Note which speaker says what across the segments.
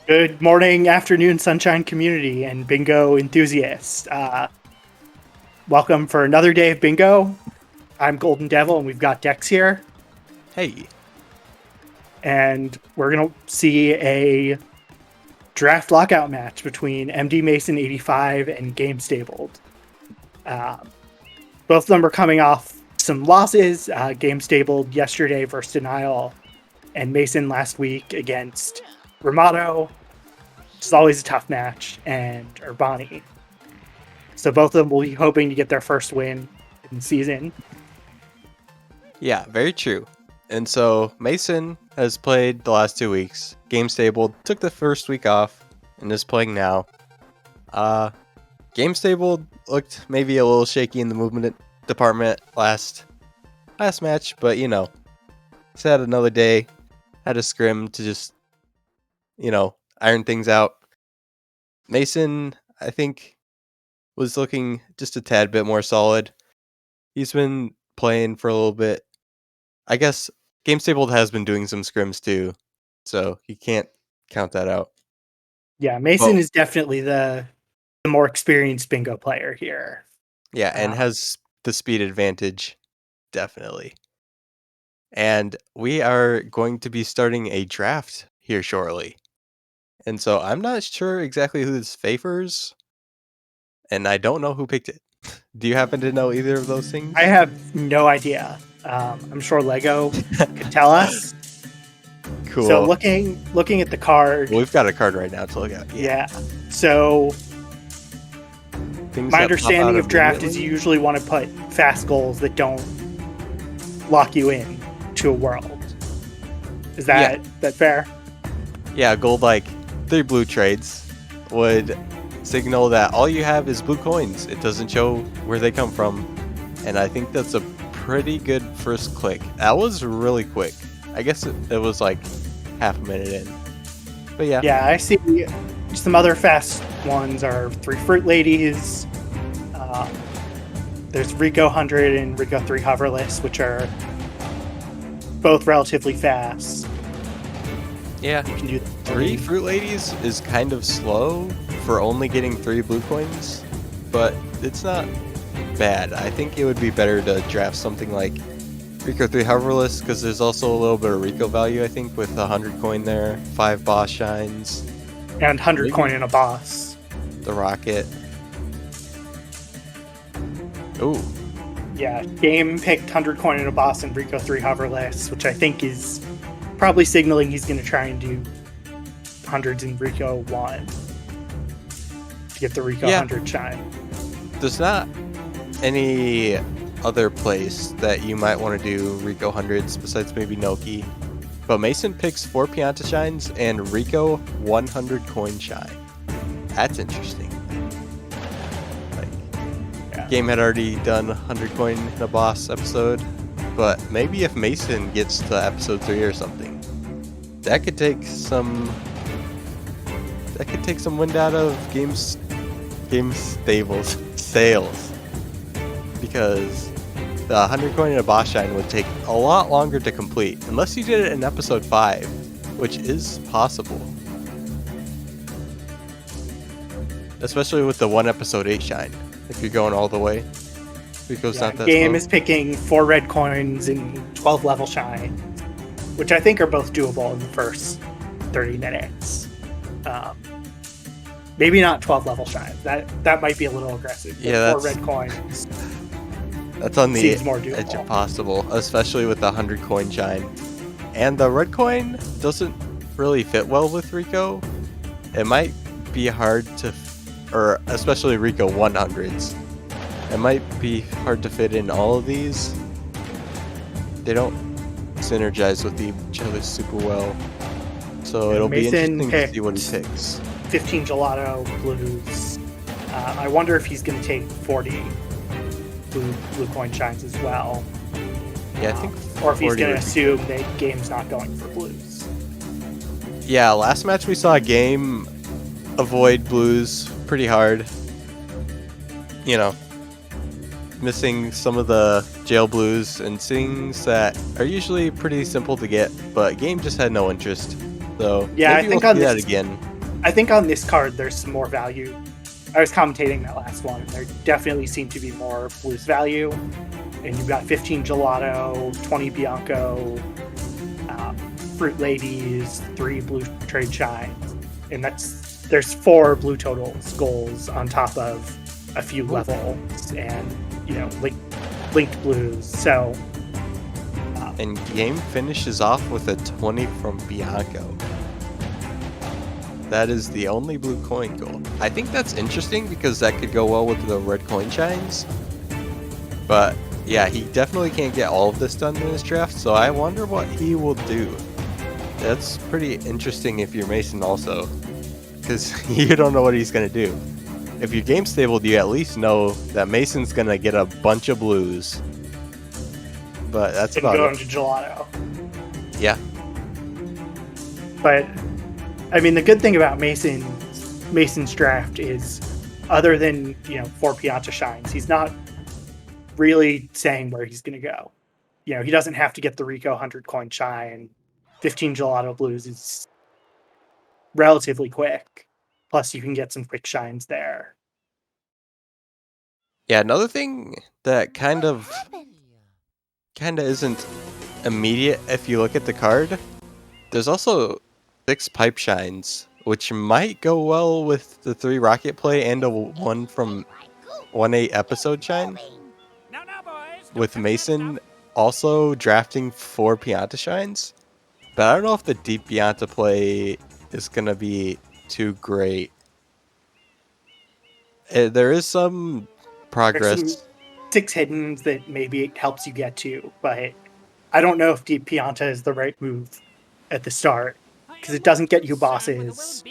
Speaker 1: Good morning, afternoon, sunshine community, and bingo enthusiasts. Welcome for another day of bingo. I'm Golden Devil, and we've got Dex here.
Speaker 2: Hey.
Speaker 1: And we're going to see a draft lockout match between mdmason85 and gamestabled. Both of them are coming off some losses. Gamestabled yesterday versus Denial, and Mason last week against Ramato. It's always a tough match, and Urbani. So both of them will be hoping to get their first win in the season.
Speaker 2: Yeah, very true. And so Mason has played the last 2 weeks. Gamestabled took the first week off and is playing now. Gamestabled looked maybe a little shaky in the movement department last match, but he's had another day, had a scrim to just iron things out. Mason, I think, was looking just a tad bit more solid. He's been playing for a little bit. I guess gamestabled has been doing some scrims too, so you can't count that out.
Speaker 1: Yeah, Mason is definitely the more experienced bingo player here.
Speaker 2: Yeah, and has the speed advantage, definitely. And we are going to be starting a draft here shortly. And so I'm not sure exactly who this favors, and I don't know who picked it. Do you happen to know either of those things?
Speaker 1: I have no idea. I'm sure Lego could tell us.
Speaker 2: Cool.
Speaker 1: So looking at the card.
Speaker 2: Well, we've got a card right now to look at.
Speaker 1: Yeah. So my understanding of draft is you usually want to put fast goals that don't lock you in to a world. Is that fair?
Speaker 2: Yeah, gold like 3 blue trades would signal that all you have is blue coins. It doesn't show where they come from. And I think that's a pretty good first click. That was really quick. I guess it was like half a minute in. But yeah.
Speaker 1: Yeah, I see some other fast ones are 3 fruit ladies. There's Rico 100 and Rico 3 hoverless, which are both relatively fast.
Speaker 2: Yeah,
Speaker 1: you can do
Speaker 2: 3 fruit ladies is kind of slow for only getting 3 blue coins, but it's not bad. I think it would be better to draft something like Rico 3 hoverless, because there's also a little bit of Rico value, I think, with 100 coin there, 5 boss shines,
Speaker 1: and 100 coin in a boss.
Speaker 2: The rocket. Ooh.
Speaker 1: Yeah, Game picked 100 coin in a boss and Rico 3 hoverless, which I think is probably signaling he's going to try and do hundreds in Rico 1 to get the Rico 100 shine.
Speaker 2: There's not any other place that you might want to do Rico 100s besides maybe Noki. But Mason picks 4 Pianta shines and Rico 100 coin shine. That's interesting. Game had already done 100 coin in a boss episode, but maybe if Mason gets to episode 3 or something, that could take some wind out of gamestabled sales, because the 100 coin in a boss shine would take a lot longer to complete unless you did it in episode 5, which is possible, especially with the 1 episode 8 shine. If you're going all the way, because not that
Speaker 1: Game
Speaker 2: slow.
Speaker 1: is picking 4 red coins and 12 level shine, which I think are both doable in the first 30 minutes. Maybe not 12 level shine. That might be a little aggressive.
Speaker 2: Yeah,
Speaker 1: 4 red coins.
Speaker 2: That's on the
Speaker 1: more
Speaker 2: edge of possible, especially with the 100 coin shine. And the red coin doesn't really fit well with Rico. It might be hard to, or especially Rico 100s. It might be hard to fit in all of these. They don't synergize with each other super well. So it'll be interesting to see what he picks.
Speaker 1: 15 gelato blues. I wonder if he's going to take 40 blue coin shines as well.
Speaker 2: Yeah, I think.
Speaker 1: Or if he's going to assume that Game's not going for blues.
Speaker 2: Yeah, last match we saw Game avoid blues pretty hard. Missing some of the jail blues and things that are usually pretty simple to get, but game just had no interest. So
Speaker 1: Yeah,
Speaker 2: maybe
Speaker 1: I think
Speaker 2: we'll
Speaker 1: on
Speaker 2: see that
Speaker 1: this,
Speaker 2: again.
Speaker 1: I think on this card there's some more value. I was commentating that last one, and there definitely seemed to be more blues value. And you've got 15 gelato, 20 Bianco, fruit ladies, 3 blue trade shines, and there's 4 blue totals goals on top of a few levels, and linked blues. So
Speaker 2: And game finishes off with a 20 from Bianco. That is the only blue coin goal. I think that's interesting because that could go well with the red coin shines. But yeah, he definitely can't get all of this done in this draft, so I wonder what he will do. That's pretty interesting if you're Mason also, because you don't know what he's going to do. If you're game stable, you at least know that Mason's going to get a bunch of blues. But that's
Speaker 1: and
Speaker 2: about
Speaker 1: go
Speaker 2: it.
Speaker 1: into gelato.
Speaker 2: Yeah.
Speaker 1: But I mean, the good thing about Mason's draft is, other than 4 Pianta shines, he's not really saying where he's going to go. He doesn't have to get the Rico 100 coin shine. 15 gelato blues is relatively quick. Plus, you can get some quick shines there.
Speaker 2: Yeah, another thing that kind of isn't immediate if you look at the card, there's also 6 pipe shines, which might go well with the 3 rocket play and a 1 from 1-8 episode shine. With Mason also drafting 4 Pianta shines. But I don't know if the deep Pianta play is going to be too great. There is some progress.
Speaker 1: There's some 6 hiddens that maybe it helps you get to, but I don't know if deep Pianta is the right move at the start, because it doesn't get you bosses,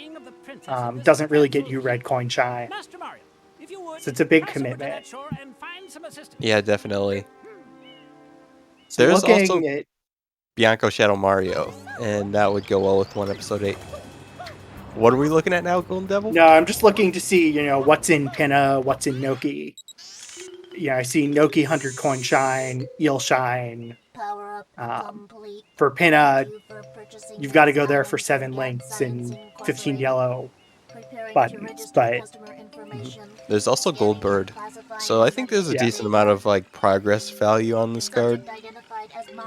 Speaker 1: doesn't really get you red coin shine. So it's a big commitment.
Speaker 2: Yeah, definitely.
Speaker 1: So
Speaker 2: There's
Speaker 1: looking
Speaker 2: also
Speaker 1: at
Speaker 2: Bianco Shadow Mario, and that would go well with 1 episode 8. What are we looking at now, Golden Devil?
Speaker 1: No, I'm just looking to see, what's in Pinna, what's in Noki. Yeah, I see Noki 100 coin shine, eel shine. For Pinna, you've got to go there for 7 links and 15 yellow buttons, but
Speaker 2: there's also Goldbird, so I think there's a decent amount of progress value on this card.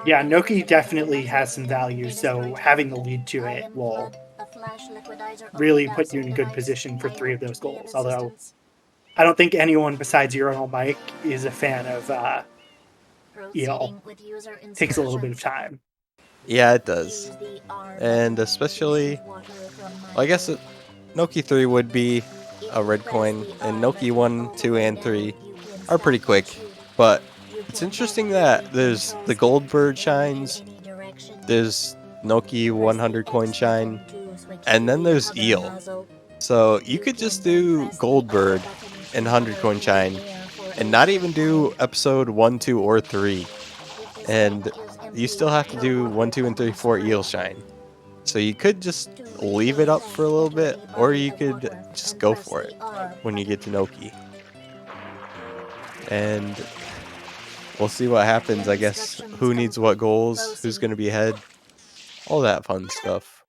Speaker 1: Yeah, Noki definitely has some value, so having the lead to it will really put you in good position for 3 of those goals. Although I don't think anyone besides Urinal Mike is a fan of eel. Takes a little bit of time.
Speaker 2: Yeah, it does. And especially, I guess Noki 3 would be a red coin, and Noki 1, 2, and 3 are pretty quick. But it's interesting that there's the Goldbird shines, there's Noki 100 coin shine, and then there's eel. So you could just do Goldbird and 100 coin shine, and not even do episode 1, 2, or 3. And you still have to do 1, 2, and 3, 4 eel shine. So you could just leave it up for a little bit, or you could just go for it when you get to Noki. And we'll see what happens, I guess. Who needs what goals, who's going to be ahead, all that fun stuff.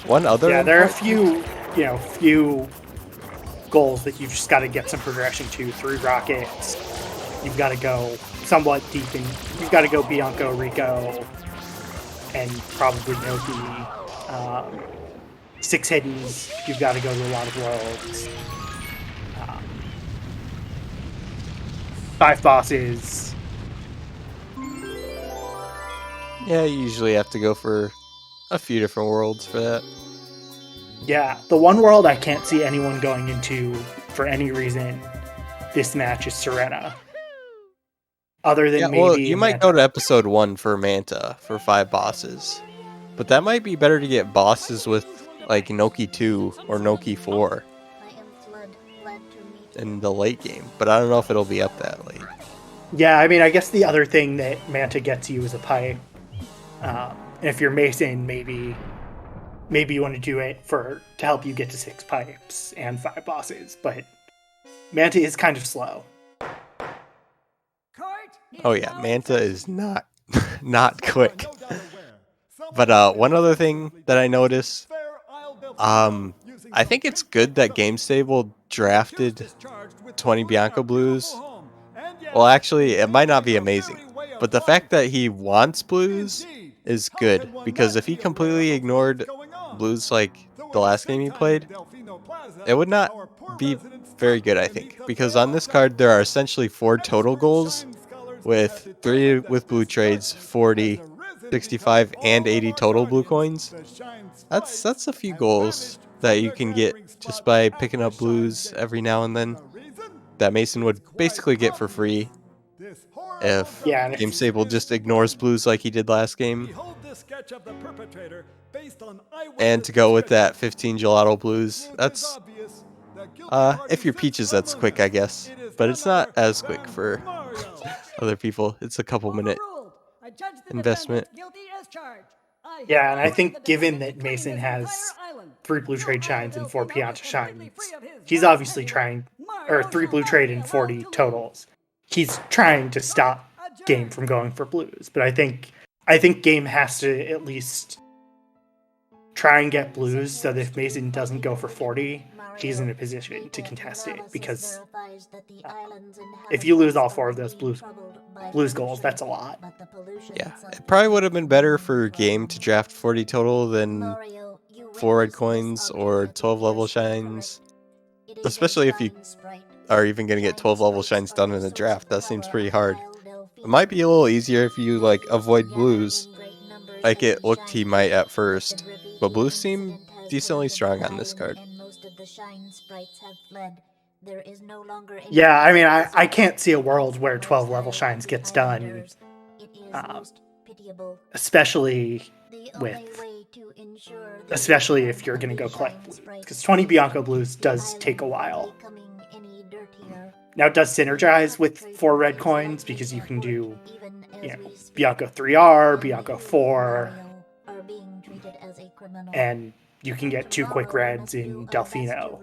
Speaker 2: One other...
Speaker 1: Yeah, there are a few goals that you've just got to get some progression to. 3 rockets. You've got to go somewhat deep in. You've got to go Bianco, Rico, and probably Noki. 6 hiddens. You've got to go to a lot of worlds. 5 bosses.
Speaker 2: Yeah, you usually have to go for a few different worlds for that.
Speaker 1: Yeah, the one world I can't see anyone going into for any reason this match is Serena. Other than maybe...
Speaker 2: well, you might go to episode 1 for Manta for 5 bosses. But that might be better to get bosses with Noki 2 or Noki 4 in the late game. But I don't know if it'll be up that late.
Speaker 1: Yeah, I mean, I guess the other thing that Manta gets you is a pipe. And if you're Mason, maybe maybe you want to do it to help you get to 6 pipes and 5 bosses, but Manta is kind of slow.
Speaker 2: Oh yeah, Manta is not not quick. But one other thing that I noticed, I think it's good that gamestable drafted 20 Bianco Blues. Well, actually, it might not be amazing, but the fact that he wants blues is good, because if he completely ignored blues like the last game he played, it would not be very good, I think, because on this card there are essentially 4 total goals, with 3 with blue trades, 40, 65, and 80 total blue coins. That's a few goals that you can get just by picking up blues every now and then, that Mason would basically get for free if
Speaker 1: Yeah, and
Speaker 2: gamestable just ignores blues like he did last game. And to go with that 15 gelato blues, that's if you're peaches, that's quick, I guess, but it's not as quick for other people. It's a couple minute investment.
Speaker 1: yeah, and I think given that Mason has 3 blue trade shines and 4 Pianta shines, he's obviously trying, or 3 blue trade and 40 totals. He's trying to stop Game from going for blues, but I think Game has to at least try and get blues so that if Mason doesn't go for 40, he's in a position to contest it, because if you lose all 4 of those blues goals, that's a lot.
Speaker 2: Yeah, it probably would have been better for Game to draft 40 total than 4 red coins or 12 level shines, especially if you are even going to get 12 level shines done in a draft. That seems pretty hard. It might be a little easier if you like avoid blues, like it looked he might at first, but blues seem decently strong on this card.
Speaker 1: Yeah, I mean, I can't see a world where 12 level shines gets done, especially if you're going to go collect blues, because 20 Bianco blues does take a while. Now it does synergize with 4 red coins, because you can do, Bianco 3R, Bianco 4, and you can get 2 quick reds in Delfino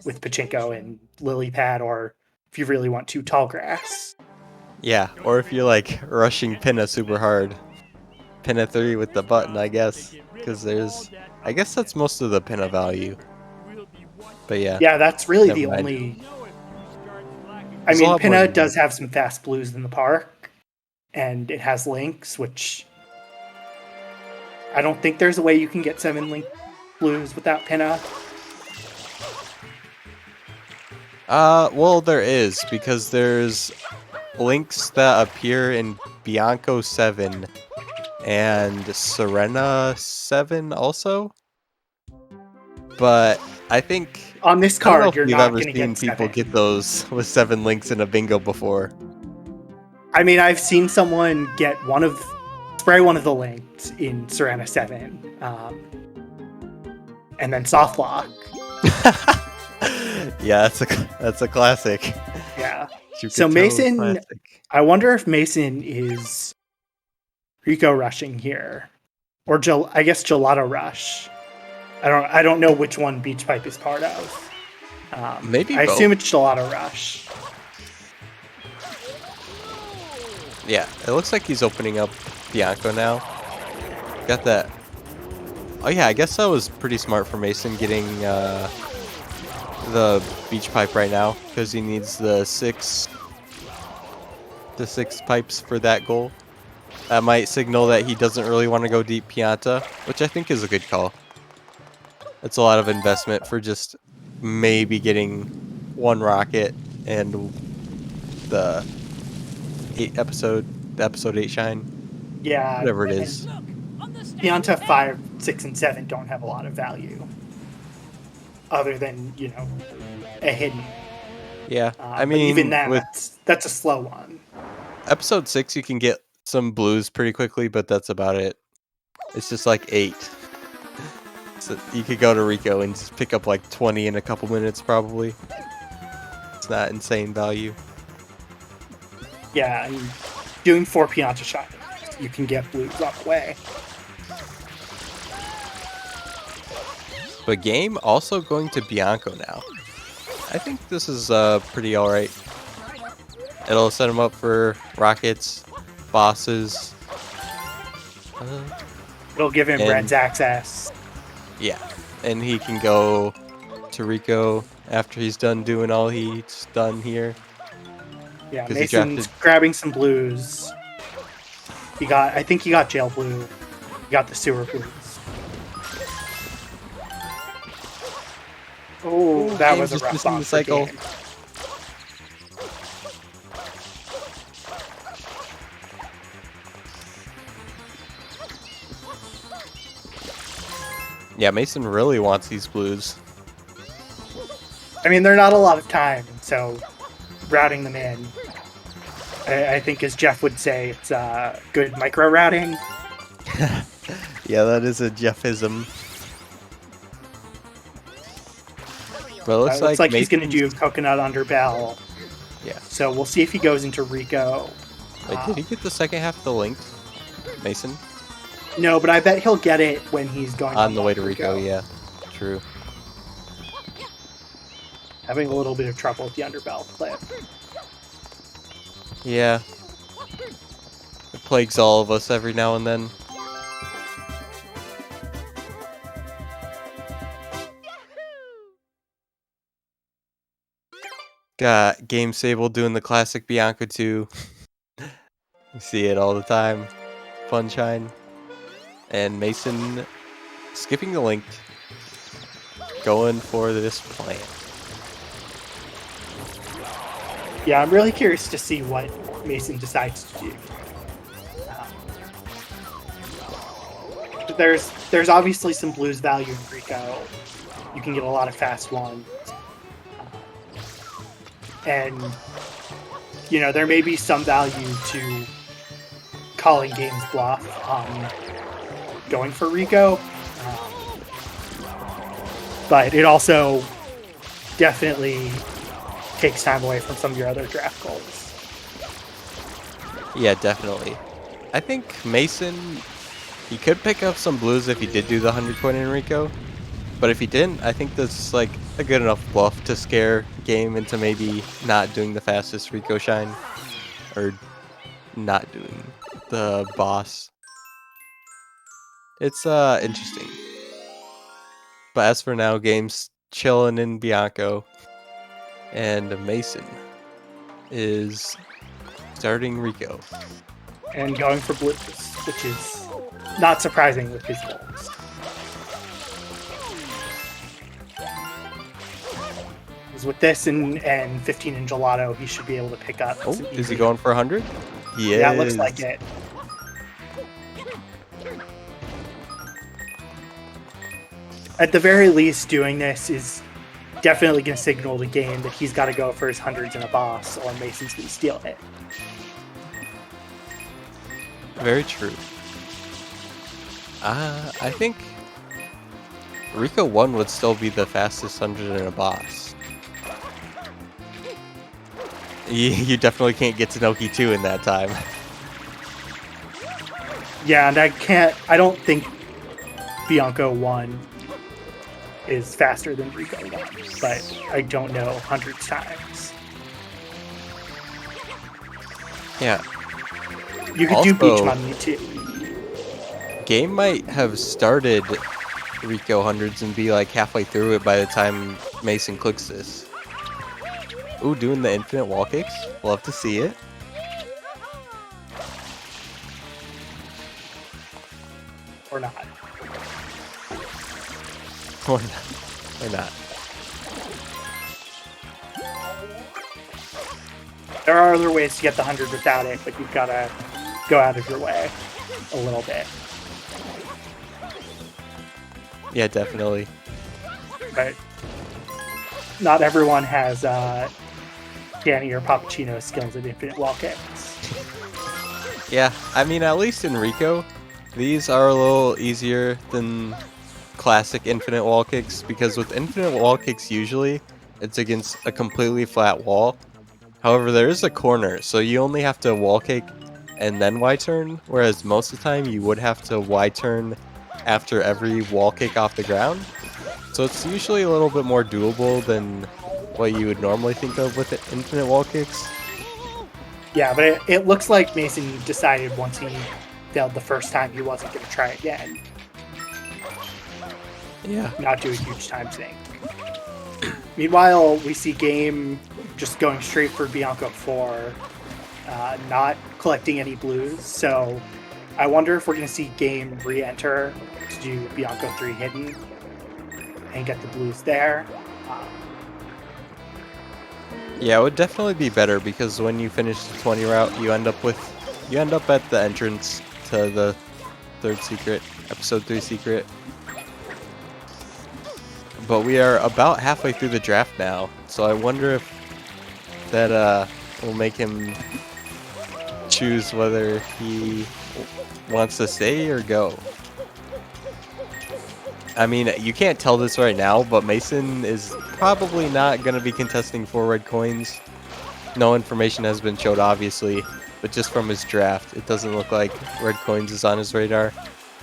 Speaker 1: with Pachinko and Lily Pad, or if you really want to, Tallgrass.
Speaker 2: Yeah, or if you're like rushing Pinna super hard, Pinna 3 with the button, I guess, because I guess that's most of the Pinna value. But yeah,
Speaker 1: that's really the
Speaker 2: mind.
Speaker 1: only. I mean, Pinna does have some fast blues in the park, and it has links, which I don't think there's a way you can get 7 link blues without Pinna.
Speaker 2: Well, there is, because there's links that appear in Bianco 7 and Serena 7 also. But I think
Speaker 1: on this card, you're not going to get
Speaker 2: people
Speaker 1: 7.
Speaker 2: get those with 7 links in a bingo before.
Speaker 1: I mean, I've seen someone get spray one of the links in Serena 7, and then soft lock.
Speaker 2: Yeah, that's a classic.
Speaker 1: Yeah. So Mason, classic. I wonder if Mason is Rico rushing here, or I guess Gelato Rush. I don't know which one Beach Pipe is part of.
Speaker 2: Maybe
Speaker 1: I
Speaker 2: both.
Speaker 1: assume it's Gelato Rush.
Speaker 2: Yeah, it looks like he's opening up Bianco now. Got that. Oh yeah, I guess that was pretty smart for Mason getting the Beach Pipe right now, because he needs the 6 pipes for that goal. That might signal that he doesn't really want to go deep Pianta, which I think is a good call. It's a lot of investment for just maybe getting 1 rocket and the episode 8 shine.
Speaker 1: Yeah,
Speaker 2: whatever it is.
Speaker 1: Pianta 5, 6, and 7 don't have a lot of value, other than a hidden.
Speaker 2: Yeah, I mean,
Speaker 1: even that's a slow one.
Speaker 2: Episode 6, you can get some blues pretty quickly, but that's about it. It's just like 8. So you could go to Rico and just pick up like 20 in a couple minutes, probably. It's not insane value.
Speaker 1: Yeah, and doing 4 Pianta shots, you can get blues on the way.
Speaker 2: But game also going to Bianco now. I think this is pretty alright. It'll set him up for rockets, bosses.
Speaker 1: It'll give him
Speaker 2: And-
Speaker 1: Red's access.
Speaker 2: Yeah, and he can go to Rico after he's done doing all he's done here.
Speaker 1: Yeah,
Speaker 2: 'Cause he
Speaker 1: Mason's
Speaker 2: drafted-
Speaker 1: grabbing some blues. I think he got jail blue. He got the sewer blues. Oh, that
Speaker 2: Game's
Speaker 1: was a
Speaker 2: just
Speaker 1: rough
Speaker 2: missing
Speaker 1: bomb
Speaker 2: the
Speaker 1: for
Speaker 2: cycle.
Speaker 1: Game.
Speaker 2: Yeah, Mason really wants these blues.
Speaker 1: I mean, they're not a lot of time, so routing them in, I think, as Jeff would say, it's good micro routing.
Speaker 2: Yeah, that is a Jeffism. But it looks
Speaker 1: Looks like he's going to
Speaker 2: Mason's-
Speaker 1: do Coconut Underbell.
Speaker 2: Yeah.
Speaker 1: So we'll see if he goes into Rico.
Speaker 2: Wait, did he get the second half of the linked? Mason?
Speaker 1: No, but I bet he'll get it when he's going
Speaker 2: On the way to Rico, yeah. True.
Speaker 1: Having a little bit of trouble with the Underbell clip.
Speaker 2: Yeah. It plagues all of us every now and then. Got gamestabled doing the classic Bianca 2. You see it all the time. Funshine. And Mason skipping the linked. Going for this plan.
Speaker 1: Yeah, I'm really curious to see what Mason decides to do. There's obviously some blues value in Rico. You can get a lot of fast ones. And, you know, there may be some value to calling games bluff, going for Rico. But it also definitely takes time away from some of your other draft goals.
Speaker 2: Yeah, definitely. I think Mason, he could pick up some blues if he did do the 100 coin in Rico. But if he didn't, I think that's like a good enough bluff to scare game into maybe not doing the fastest Rico shine. Or not doing the boss. It's interesting. But as for now, game's chilling in Bianco. And Mason is starting Rico.
Speaker 1: And going for blues, which is not surprising with his goals. Because with this and 15 in gelato, he should be able to pick up.
Speaker 2: Oh,
Speaker 1: some
Speaker 2: is he
Speaker 1: easy-
Speaker 2: going for 100? He
Speaker 1: Yeah,
Speaker 2: is.
Speaker 1: it looks like it. At the very least, doing this is definitely going to signal the game that he's got to go for his hundreds in a boss, or Mason's going to steal it.
Speaker 2: Very true. I think Rico 1 would still be the fastest 100 in a boss. You definitely can't get to Noki 2 in that time.
Speaker 1: Yeah, and I don't think Bianco 1 is faster than Rico 1, but I don't know hundreds times.
Speaker 2: Yeah.
Speaker 1: You could do
Speaker 2: Also-
Speaker 1: Beach Mummy too.
Speaker 2: Game might have started Rico hundreds and be like halfway through it by the time Mason clicks this. Ooh, doing the infinite wall kicks. Love to see it.
Speaker 1: Or not.
Speaker 2: Or not. Or not.
Speaker 1: There are other ways to get the 100 without it, but you've got to go out of your way a little bit.
Speaker 2: Yeah, definitely.
Speaker 1: But not everyone has Danny or Pappuccino skills at infinite wall kicks.
Speaker 2: Yeah, I mean, at least in Rico, these are a little easier than classic infinite wall kicks, because with infinite wall kicks, usually it's against a completely flat wall. However, there is a corner, so you only have to wall kick and then Y-turn, whereas most of the time you would have to Y-turn after every wall kick off the ground. So it's usually a little bit more doable than what you would normally think of with infinite wall kicks.
Speaker 1: Yeah, but it looks like Mason decided once he failed the first time he wasn't going to try again.
Speaker 2: Yeah.
Speaker 1: Not do a huge time sink. Meanwhile, we see Game just going straight for Bianco 4, not collecting any blues. So I wonder if we're going to see Game re-enter to do Bianco 3 hidden and get the blues there.
Speaker 2: Yeah, it would definitely be better because when you finish the 20 route, you end up at the entrance to the third secret, episode 3 secret. But we are about halfway through the draft now, so I wonder if that will make him choose whether he wants to stay or go. I mean, you can't tell this right now, but Mason is probably not going to be contesting 4 red coins. No information has been showed, obviously, but just from his draft, it doesn't look like red coins is on his radar.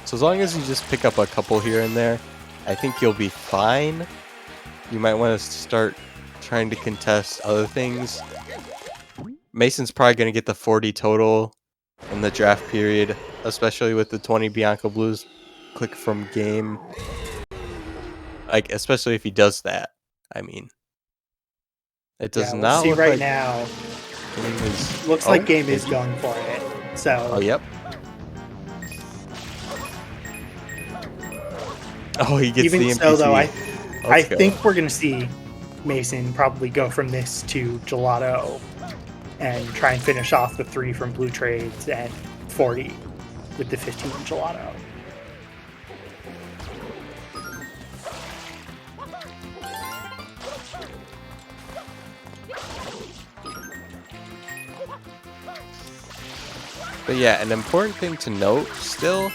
Speaker 2: So as long as you just pick up a couple here and there, I think you'll be fine. You might want to start trying to contest other things. Mason's probably going to get the 40 total in the draft period, especially with the 20 Bianco Blues click from Game. Like, especially if he does that. I mean, it does
Speaker 1: We'll
Speaker 2: not
Speaker 1: see
Speaker 2: look
Speaker 1: right
Speaker 2: like
Speaker 1: now.
Speaker 2: Game is...
Speaker 1: Looks like Game is going for it. So.
Speaker 2: Oh, yep. Oh, he gets
Speaker 1: even
Speaker 2: the NPC.
Speaker 1: So, though, I
Speaker 2: go.
Speaker 1: think we're going to see Mason probably go from this to Gelato and try and finish off the 3 from Blue Trades and 40 with the 15 Gelato.
Speaker 2: But yeah, an important thing to note still,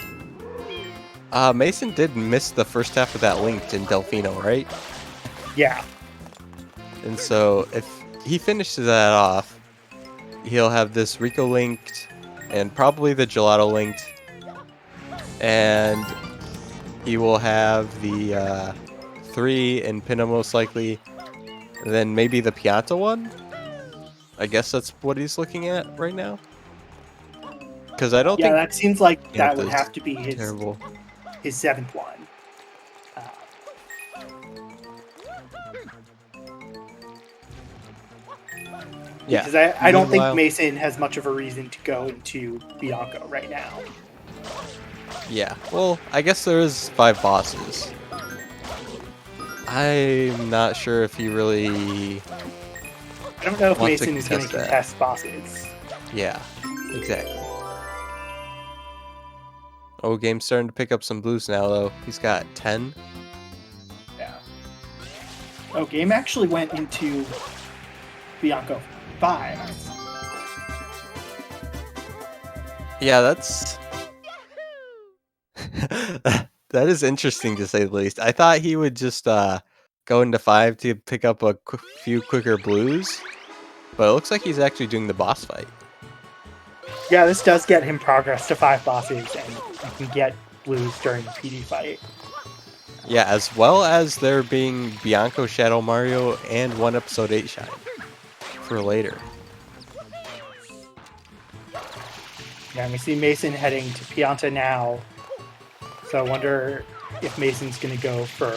Speaker 2: Mason did miss the first half of that linked in Delfino, right?
Speaker 1: Yeah.
Speaker 2: And so if he finishes that off, he'll have this Rico linked and probably the Gelato linked. And he will have the 3 in Pinna most likely. And then maybe the Pianta one? I guess that's what he's looking at right now. Because I don't think...
Speaker 1: Yeah, that seems like that
Speaker 2: Pianta's
Speaker 1: would have to be his
Speaker 2: terrible.
Speaker 1: His 7th one.
Speaker 2: Yeah.
Speaker 1: Because I don't think Mason has much of a reason to go into Bianco right now.
Speaker 2: Yeah. Well, I guess there is 5 bosses. I'm not sure if he really...
Speaker 1: I don't know if Mason is going to contest bosses.
Speaker 2: Yeah, exactly. Oh, Game's starting to pick up some blues now, though. He's got 10.
Speaker 1: Yeah. Oh, Game actually went into Bianco 5.
Speaker 2: Yeah, that's... that is interesting, to say the least. I thought he would just go into 5 to pick up a few quicker blues, but it looks like he's actually doing the boss fight.
Speaker 1: Yeah, this does get him progress to 5 bosses, and you can get blues during the PD fight.
Speaker 2: Yeah, as well as there being Bianco Shadow Mario and 1 episode 8 shine for later.
Speaker 1: Yeah, and we see Mason heading to Pianta now. So I wonder if Mason's going to go for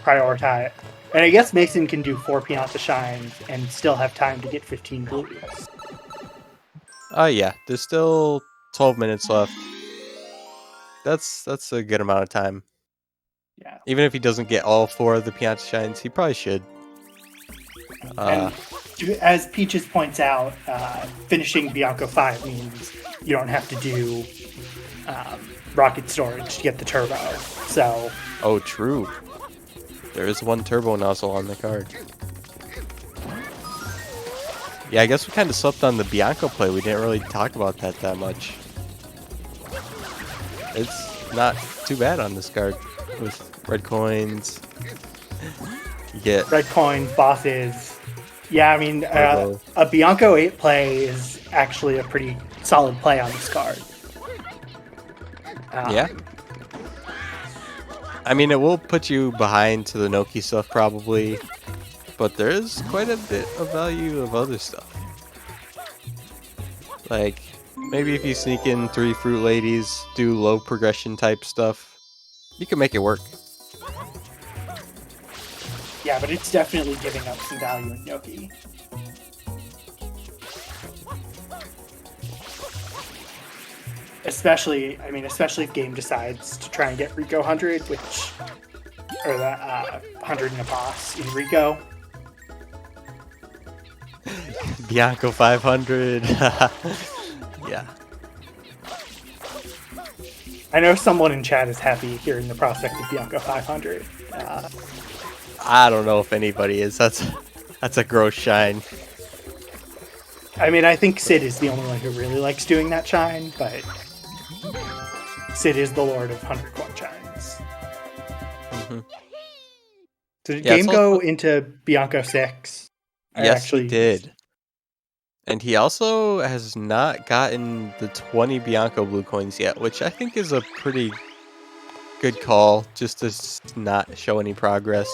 Speaker 1: prioritize. And I guess Mason can do 4 Pianta shines and still have time to get 15 blues.
Speaker 2: Yeah, there's still 12 minutes left. That's a good amount of time.
Speaker 1: Yeah.
Speaker 2: Even if he doesn't get all 4 of the Pianta shines, he probably should.
Speaker 1: And as Peaches points out, finishing Bianco 5 means you don't have to do rocket storage to get the turbo. So.
Speaker 2: Oh, true. There is 1 turbo nozzle on the card. Yeah, I guess we kind of slept on the Bianco play. We didn't really talk about that much. It's not too bad on this card with red coins. You get
Speaker 1: red coins, bosses. Yeah, I mean, a Bianco 8 play is actually a pretty solid play on this card.
Speaker 2: Yeah. I mean, it will put you behind to the Noki stuff probably, but there is quite a bit of value of other stuff. Like, maybe if you sneak in 3 Fruit Ladies, do low progression type stuff, you can make it work.
Speaker 1: Yeah, but it's definitely giving up some value in Noki. Especially if game decides to try and get Rico 100, or the 100 in a boss in Rico.
Speaker 2: Bianco 500. Yeah.
Speaker 1: I know someone in chat is happy hearing the prospect of Bianco 500.
Speaker 2: I don't know if anybody is. That's a gross shine.
Speaker 1: I mean, I think Sid is the only one who really likes doing that shine, but Sid is the lord of 100 coin shines.
Speaker 2: Mm-hmm.
Speaker 1: Did the game go into Bianco 6?
Speaker 2: Yes, he did. And he also has not gotten the 20 Bianco blue coins yet, which I think is a pretty good call, just to not show any progress.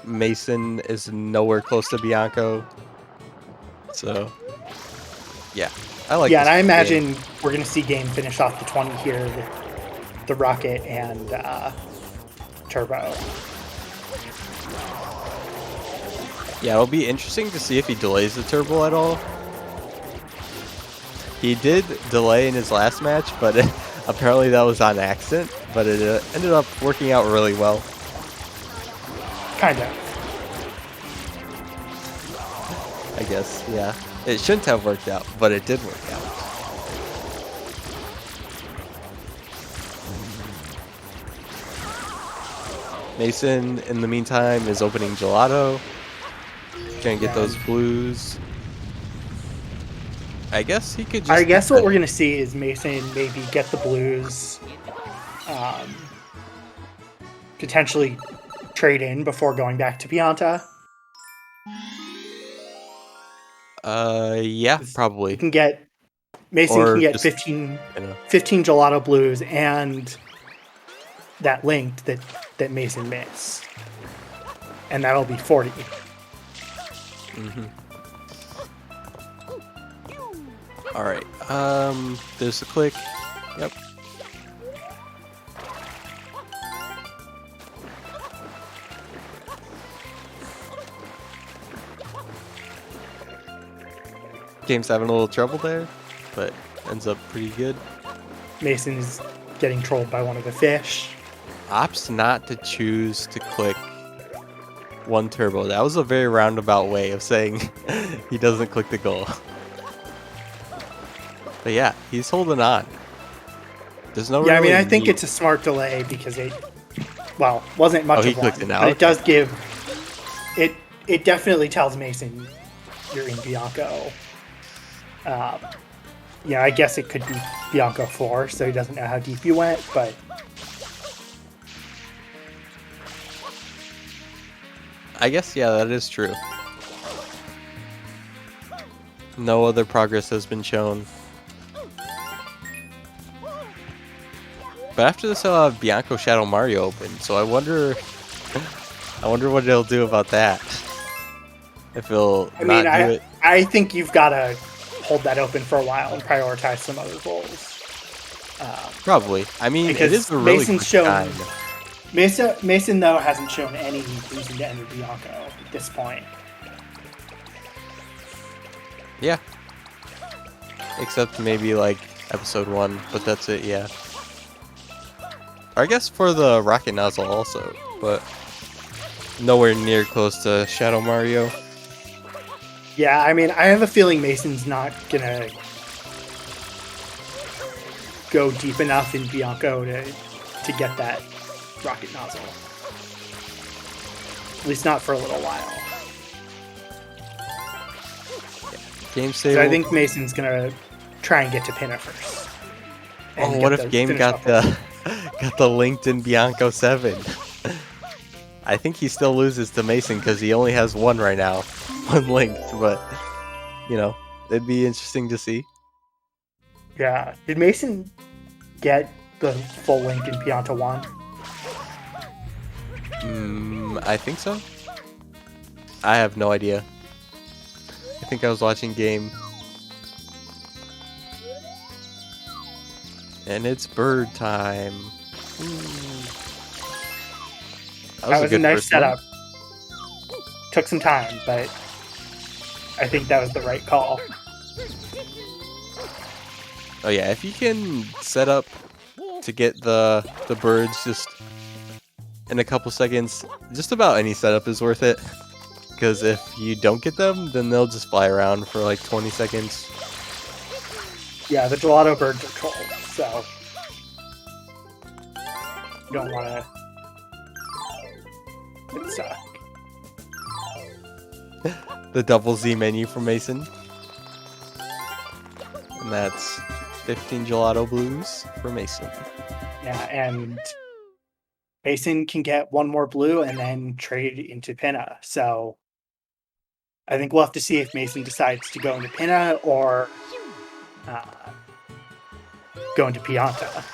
Speaker 2: Mason is nowhere close to Bianco. So, yeah. I like this
Speaker 1: and I imagine
Speaker 2: game.
Speaker 1: we're going to see game finish off the 20 here with the Rocket and Turbo.
Speaker 2: Yeah, it'll be interesting to see if he delays the Turbo at all. He did delay in his last match, but apparently that was on accident. But it ended up working out really well.
Speaker 1: Kind of.
Speaker 2: I guess, yeah. It shouldn't have worked out, but it did work out. Mason, in the meantime, is opening gelato. Gonna get those blues. I guess he could just...
Speaker 1: I guess what we're going to see is Mason maybe get the blues, potentially trade in before going back to Pianta.
Speaker 2: Yeah, probably.
Speaker 1: You can get... Mason can get 15 gelato blues and that linked that Mason missed. And that'll be 40.
Speaker 2: Mm-hmm. Alright, there's a click. Yep. Game's having a little trouble there, but ends up pretty good.
Speaker 1: Mason is getting trolled by one of the fish.
Speaker 2: Opts not to choose to click one turbo. That was a very roundabout way of saying he doesn't click the goal. But yeah, he's holding on. There's no.
Speaker 1: Yeah, really I think it's a smart delay because it, wasn't much of one, but it does give. It definitely tells Mason you're in Bianco. I guess it could be Bianco 4, so he doesn't know how deep you went, but.
Speaker 2: I guess, yeah, that is true. No other progress has been shown. But after this, I'll have Bianco Shadow Mario open, so I wonder what it'll do about that. If it'll not do it.
Speaker 1: I think you've got to hold that open for a while and prioritize some other goals.
Speaker 2: Probably. I mean, it is a really quick time.
Speaker 1: Mason, though, hasn't shown any reason to enter Bianco at this point.
Speaker 2: Yeah. Except maybe, like, episode 1, but that's it, yeah. Or I guess for the rocket nozzle also, but nowhere near close to Shadow Mario.
Speaker 1: Yeah, I mean, I have a feeling Mason's not gonna go deep enough in Bianco to get that rocket nozzle. At least not for a little while.
Speaker 2: Game stable.
Speaker 1: So I think Mason's gonna try and get to Pinna first.
Speaker 2: Oh, what if Game got the linked in Bianco 7? I think he still loses to Mason because he only has one right now, one linked. But it'd be interesting to see.
Speaker 1: Yeah, did Mason get the full link in Pianta 1?
Speaker 2: I think so. I have no idea. I think I was watching game. And it's bird time.
Speaker 1: That was a
Speaker 2: good
Speaker 1: nice
Speaker 2: first one.
Speaker 1: setup. Took some time, but I think that was the right call.
Speaker 2: Oh yeah, if you can set up to get the birds just in a couple seconds, just about any setup is worth it. Because if you don't get them, then they'll just fly around for like 20 seconds.
Speaker 1: Yeah, the gelato birds are trolls, so you don't want to get stuck.
Speaker 2: The double Z menu for Mason. And that's 15 gelato blues for Mason.
Speaker 1: Yeah, and Mason can get one more blue and then trade into Pinna. So I think we'll have to see if Mason decides to go into Pinna or go into Pianta.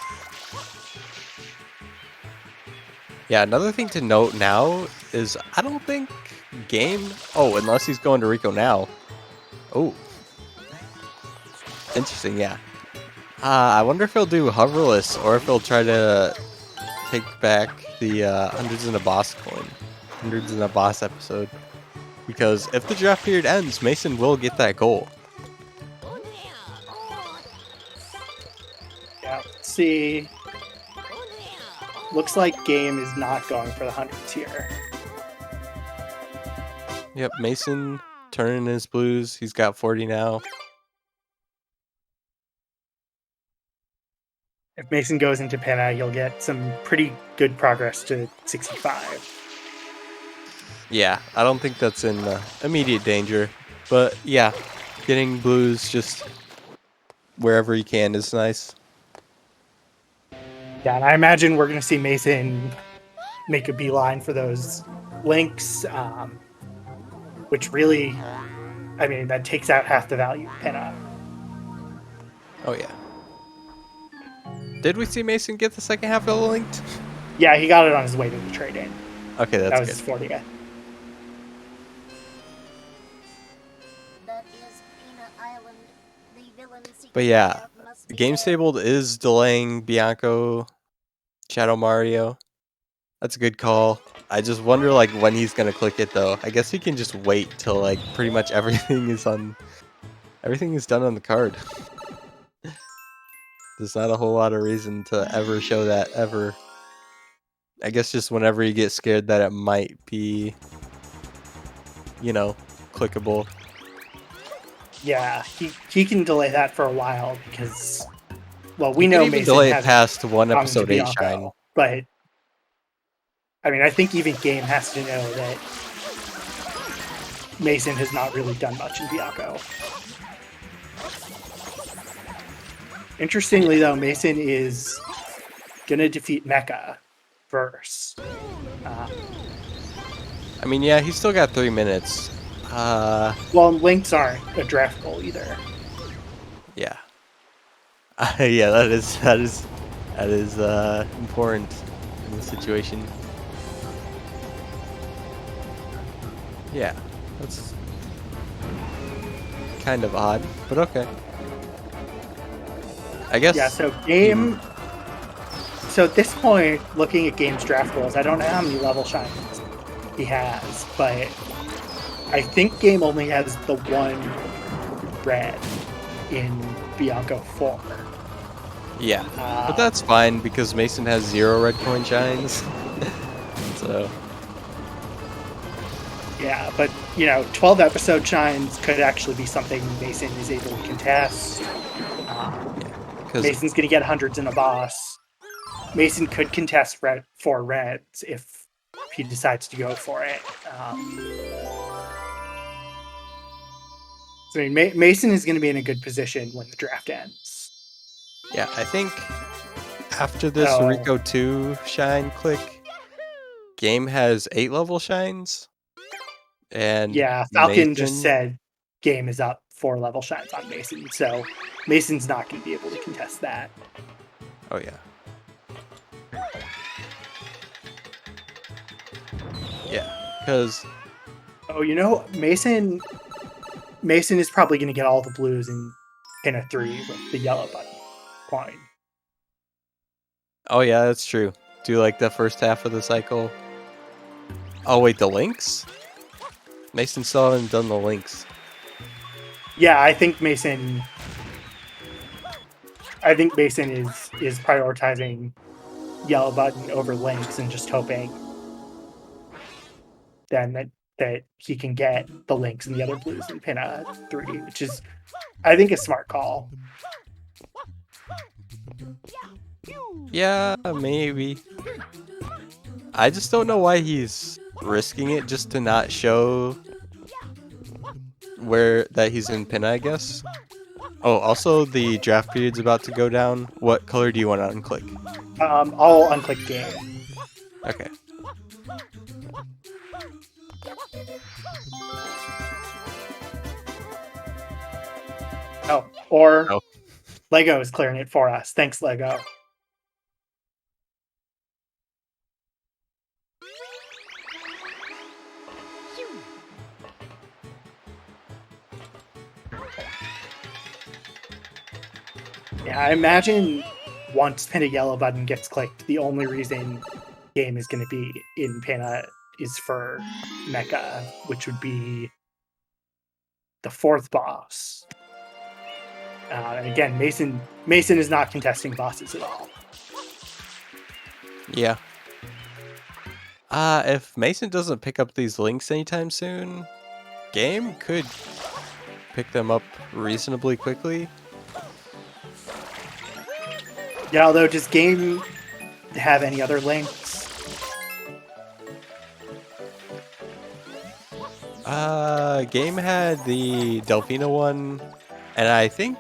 Speaker 2: Yeah, another thing to note now is I don't think Game... Oh, unless he's going to Rico now. Oh. Interesting, yeah. I wonder if he'll do hoverless or if he'll try to take back the hundreds in a boss coin. Hundreds in a boss episode. Because if the draft period ends, Mason will get that goal.
Speaker 1: Yeah, let's see. Looks like Game is not going for the hundreds here.
Speaker 2: Yep, Mason turning his blues. He's got 40 now.
Speaker 1: If Mason goes into Pinna, you'll get some pretty good progress to 65.
Speaker 2: Yeah, I don't think that's in immediate danger. But yeah, getting blues just wherever you can is nice.
Speaker 1: Yeah, and I imagine we're going to see Mason make a beeline for those links, which really, I mean, that takes out half the value of Pinna.
Speaker 2: Oh yeah. Did we see Mason get the second half of the linked?
Speaker 1: Yeah, he got it on his way to the trade-in.
Speaker 2: Okay, that's
Speaker 1: that was
Speaker 2: good.
Speaker 1: his 40th.
Speaker 2: But yeah, gamestabled is delaying Bianco, Shadow Mario. That's a good call. I just wonder like when he's gonna click it though. I guess he can just wait till like pretty much everything is done on the card. There's not a whole lot of reason to ever show that ever. I guess just whenever you get scared that it might be, you know, clickable.
Speaker 1: Yeah, he can delay that for a while because, well, we
Speaker 2: You
Speaker 1: know
Speaker 2: can even
Speaker 1: Mason
Speaker 2: delay it
Speaker 1: has
Speaker 2: past one
Speaker 1: gone to
Speaker 2: episode 8
Speaker 1: Bianco,
Speaker 2: shine.
Speaker 1: but I mean, I think even Game has to know that Mason has not really done much in Bianco. Interestingly, though, Mason is gonna defeat Mecha first.
Speaker 2: I mean, yeah, he's still got 3 minutes.
Speaker 1: Well, links aren't a draft goal either.
Speaker 2: Yeah. Yeah, that is important in this situation. Yeah, that's kind of odd, but okay. I guess.
Speaker 1: Yeah, so Game. So at this point, looking at Game's draft goals, I don't know how many level shines he has, but I think Game only has the one red in Bianco 4.
Speaker 2: Yeah, but that's fine because Mason has 0 red coin shines. So.
Speaker 1: Yeah, but, 12 episode shines could actually be something Mason is able to contest. Mason's going to get hundreds in a boss. Mason could contest 4 reds if he decides to go for it. So, I mean, Mason is going to be in a good position when the draft ends.
Speaker 2: Yeah, I think after this Rico 2 shine click, Game has 8 level shines. And
Speaker 1: yeah, Falcon
Speaker 2: Mason
Speaker 1: just said Game is up 4 level shines on Mason, so Mason's not going to be able to contest that.
Speaker 2: Oh yeah. Because
Speaker 1: Oh, you know, Mason is probably going to get all the blues in Pinna 3 with the yellow button coin.
Speaker 2: oh yeah, that's true. Do like the first half of the cycle. Oh wait, the links? Mason still hasn't done the links.
Speaker 1: Yeah, I think Mason is prioritizing yellow button over links and just hoping then that he can get the links and the other blues in Pinna 3, which is, I think, a smart call.
Speaker 2: Yeah, maybe. I just don't know why he's risking it just to not show where that he's in Pinna, I guess. Oh, also the draft period's about to go down. What color do you want to unclick?
Speaker 1: I'll unclick game.
Speaker 2: Okay.
Speaker 1: Oh, or
Speaker 2: Oh.
Speaker 1: Lego is clearing it for us. Thanks, Lego. Yeah, I imagine once Pinna yellow button gets clicked, the only reason game is going to be in Pinna is for Mecha, which would be the fourth boss. And again, Mason is not contesting bosses at all.
Speaker 2: Yeah. If Mason doesn't pick up these links anytime soon, game could pick them up reasonably quickly.
Speaker 1: Yeah, although does game have any other links?
Speaker 2: Game had the Delfina one, and I think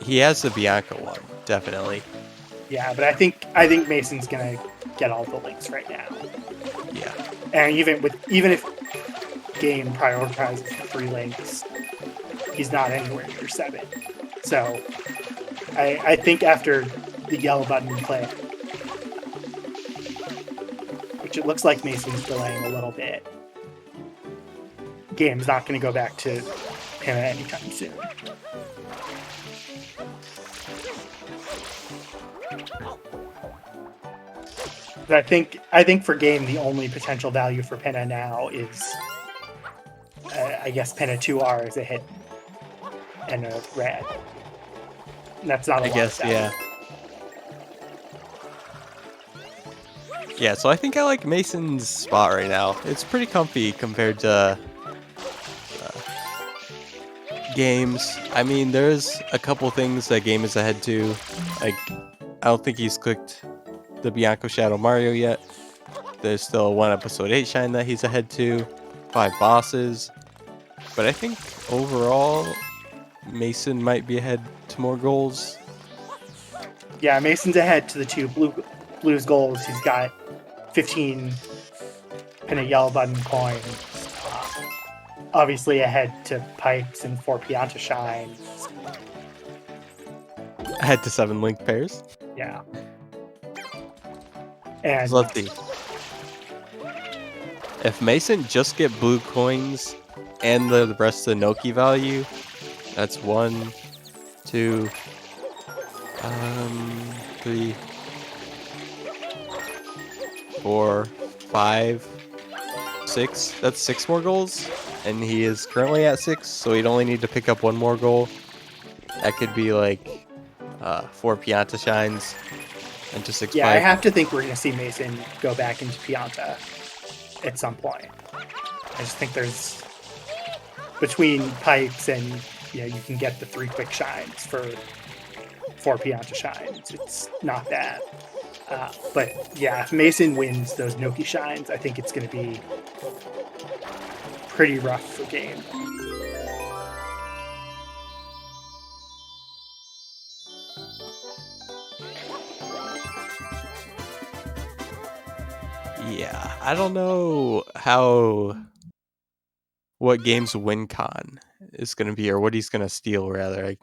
Speaker 2: he has the Bianca one, definitely.
Speaker 1: Yeah, but I think Mason's gonna get all the links right now.
Speaker 2: Yeah.
Speaker 1: And even if game prioritizes the 3 links, he's not anywhere near 7. So I think after the yellow button play, which it looks like Mason's delaying a little bit, game's not going to go back to him anytime soon. But I think for game, the only potential value for Pinna now is, I guess, Pinna 2R is a hit and a red. And that's not a
Speaker 2: I
Speaker 1: lot
Speaker 2: guess,
Speaker 1: of value.
Speaker 2: yeah. Yeah, so I think I like Mason's spot right now. It's pretty comfy compared to games. I mean, there's a couple things that game is ahead to. Like, I don't think he's clicked the Bianco Shadow Mario yet. There's still one episode 8 shine that he's ahead to. 5 bosses. But I think overall, Mason might be ahead to more goals.
Speaker 1: Yeah, Mason's ahead to the 2 blues goals. He's got 15 Pinna yellow button coins. Obviously ahead to Pipes and 4 Pianta shines.
Speaker 2: Ahead to 7 link pairs.
Speaker 1: Yeah. And
Speaker 2: So let's see. If Mason just get blue coins and the rest of the Noki value, that's 1, 2, 3, 4, 5, 6. That's 6 more goals, and he is currently at 6, so he'd only need to pick up 1 more goal. That could be like 4 Pianta shines into 6.
Speaker 1: yeah, I have to think we're going to see Mason go back into Pianta at some point. I just think there's, between Pipes and, you know, you can get the 3 quick shines for 4 Pianta shines. It's not bad. But yeah, if Mason wins those Noki shines, I think it's going to be pretty rough for game.
Speaker 2: Yeah, I don't know what game's win con is going to be, or what he's going to steal, rather.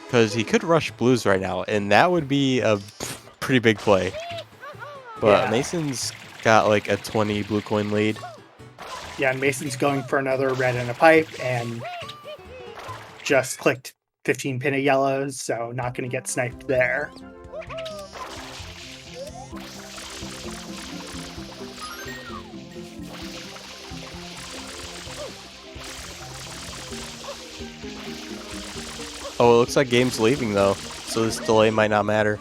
Speaker 2: Because he could rush blues right now, and that would be a pretty big play. But
Speaker 1: Yeah.
Speaker 2: Mason's got like a 20 blue coin lead.
Speaker 1: Yeah, and Mason's going for another red and a pipe, and just clicked 15 pin of yellows, so not going to get sniped there.
Speaker 2: Oh, it looks like Game's leaving though, so this delay might not matter.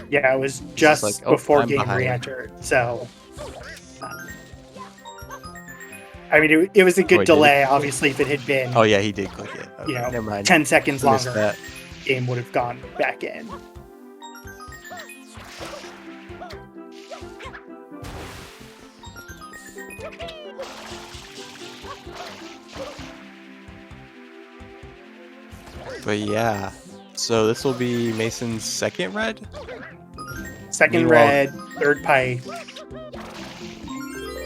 Speaker 1: Yeah, it was just
Speaker 2: like, oh,
Speaker 1: before
Speaker 2: I'm
Speaker 1: Game
Speaker 2: behind.
Speaker 1: re-entered, so... I mean, it was a good
Speaker 2: Oh, he did?
Speaker 1: delay. Obviously, if it had been,
Speaker 2: Oh yeah, he did click it. Okay, never mind.
Speaker 1: 10 seconds
Speaker 2: I missed
Speaker 1: longer,
Speaker 2: that.
Speaker 1: Game would have gone back in.
Speaker 2: But yeah, so this will be Mason's second red.
Speaker 1: Second
Speaker 2: Meanwhile-
Speaker 1: red, third pipe.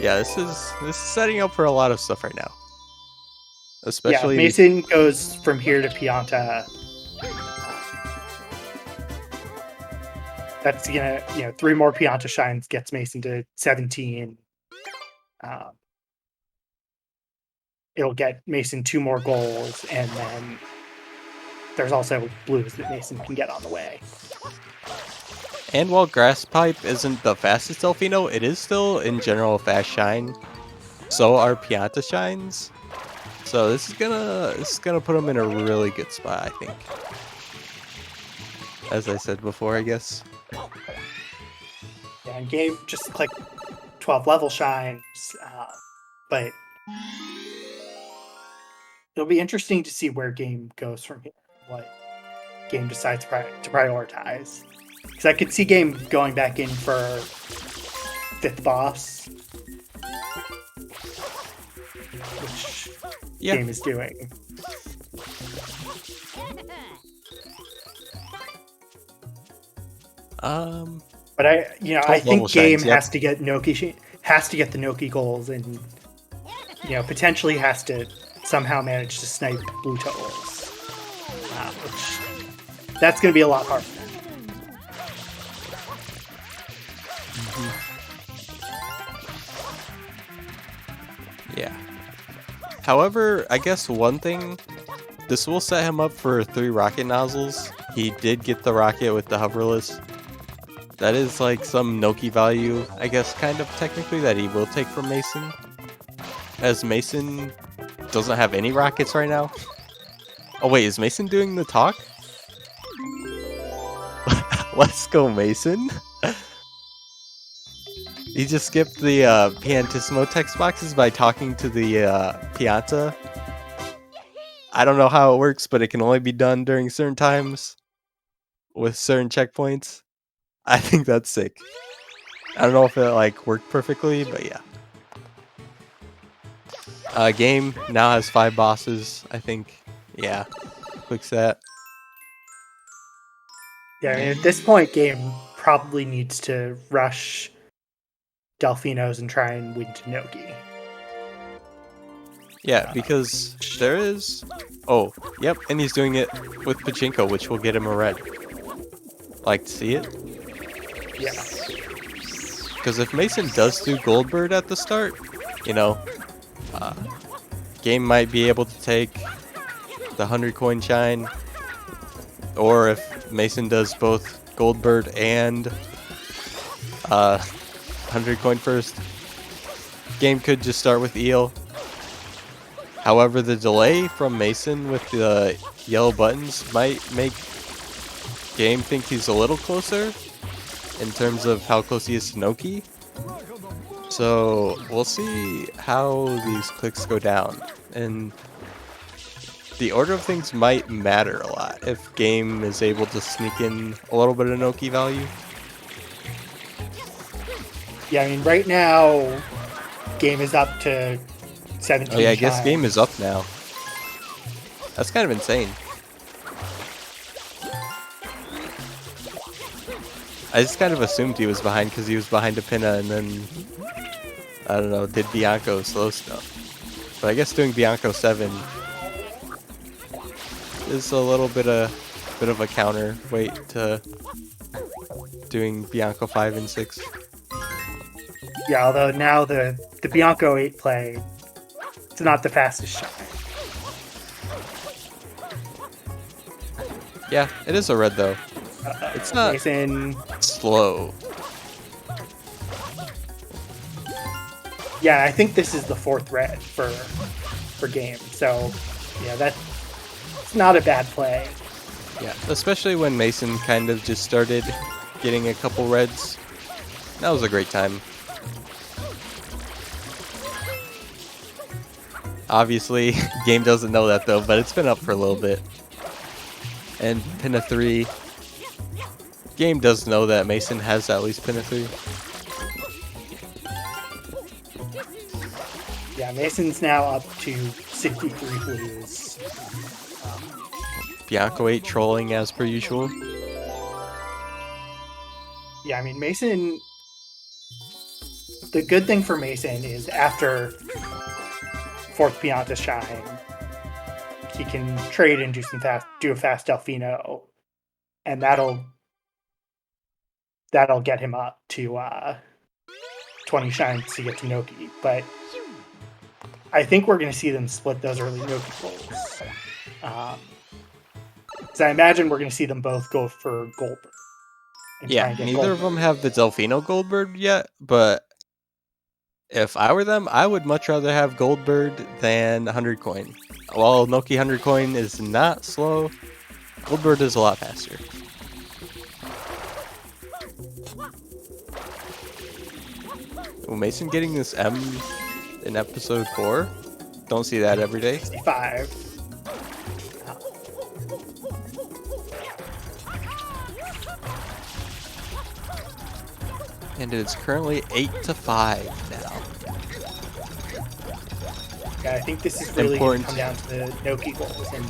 Speaker 2: Yeah, this is setting up for a lot of stuff right now. Especially
Speaker 1: Yeah, Mason goes from here to Pianta. That's gonna, 3 more Pianta shines gets Mason to 17. It'll get Mason 2 more goals, and then there's also blues that Mason can get on the way.
Speaker 2: And while Grass Pipe isn't the fastest Delfino, it is still in general a fast shine. So are Pianta shines. So this is gonna put him in a really good spot, I think. As I said before, I guess.
Speaker 1: Yeah, and Game just click 12 level shines, but it'll be interesting to see where Game goes from here. What Game decides to prioritize. Because I could see Game going back in for 5th boss, which
Speaker 2: Yeah.
Speaker 1: Game is doing. But I
Speaker 2: 12
Speaker 1: think
Speaker 2: level
Speaker 1: Game
Speaker 2: shines, yep.
Speaker 1: has to get the Noki goals, and potentially has to somehow manage to snipe blue totals, which that's going to be a lot harder.
Speaker 2: Yeah. However, I guess one thing, this will set him up for 3 rocket nozzles. He did get the rocket with the hoverless. That is like some Noki value, I guess, kind of technically, that he will take from Mason. As Mason doesn't have any rockets right now. Oh wait, is Mason doing the talk? Let's go, Mason. He just skipped the Piantissimo text boxes by talking to the Pianta. I don't know how it works, but it can only be done during certain times with certain checkpoints. I think that's sick. I don't know if it like worked perfectly, but yeah. Game now has 5 bosses, I think. Yeah, clicks that.
Speaker 1: Yeah, I mean, at this point, Game probably needs to rush Delfinos and try and win to Noki.
Speaker 2: Yeah, because there is... Oh, yep, and he's doing it with Pachinko, which will get him a red. Like to see it?
Speaker 1: Yeah.
Speaker 2: Because if Mason does do Goldbird at the start, Game might be able to take the 100 coin shine. Or if Mason does both Goldbird and 100 coin first, Game could just start with Eel. However, the delay from Mason with the yellow buttons might make Game think he's a little closer in terms of how close he is to Noki. So we'll see how these clicks go down. And the order of things might matter a lot if Game is able to sneak in a little bit of Noki value.
Speaker 1: Yeah, I mean, right now, Game is up to 17
Speaker 2: Oh yeah, I guess
Speaker 1: shines.
Speaker 2: Game is up now. That's kind of insane. I just kind of assumed he was behind because he was behind a Pinna and then, I don't know, did Bianco slow stuff. But I guess doing Bianco 7 is a little bit of bit of a counterweight to doing Bianco 5 and 6.
Speaker 1: Yeah, although now the Bianco 8 play, it's not the fastest shine.
Speaker 2: Yeah, it is a red though. It's not
Speaker 1: Mason.
Speaker 2: slow.
Speaker 1: Yeah, I think this is the 4th red for game. So yeah, that's not a bad play.
Speaker 2: Yeah, especially when Mason kind of just started getting a couple reds. That was a great time. Obviously, game doesn't know that though, but it's been up for a little bit. And pin a 3. Game does know that Mason has at least pin a 3.
Speaker 1: Yeah, Mason's now up to 63 blues.
Speaker 2: Bianco 8 trolling as per usual.
Speaker 1: Yeah, I mean, Mason... The good thing for Mason is after 4th Pianta shine, he can trade and do a fast Delfino, and that'll get him up to 20 shines to get to Noki. But I think we're going to see them split those early Noki goals. So I imagine we're going to see them both go for Goldberg.
Speaker 2: Yeah, neither of them have the Delfino Goldbird yet, but if I were them, I would much rather have Goldbird than 100 coin. While Noki 100 coin is not slow, Goldbird is a lot faster. Well, Mason getting this M in episode 4? Don't see that every day.
Speaker 1: 65.
Speaker 2: And it's currently 8-5 now.
Speaker 1: Yeah, I think this is really going
Speaker 2: Important.
Speaker 1: to come down to the Noki goals. And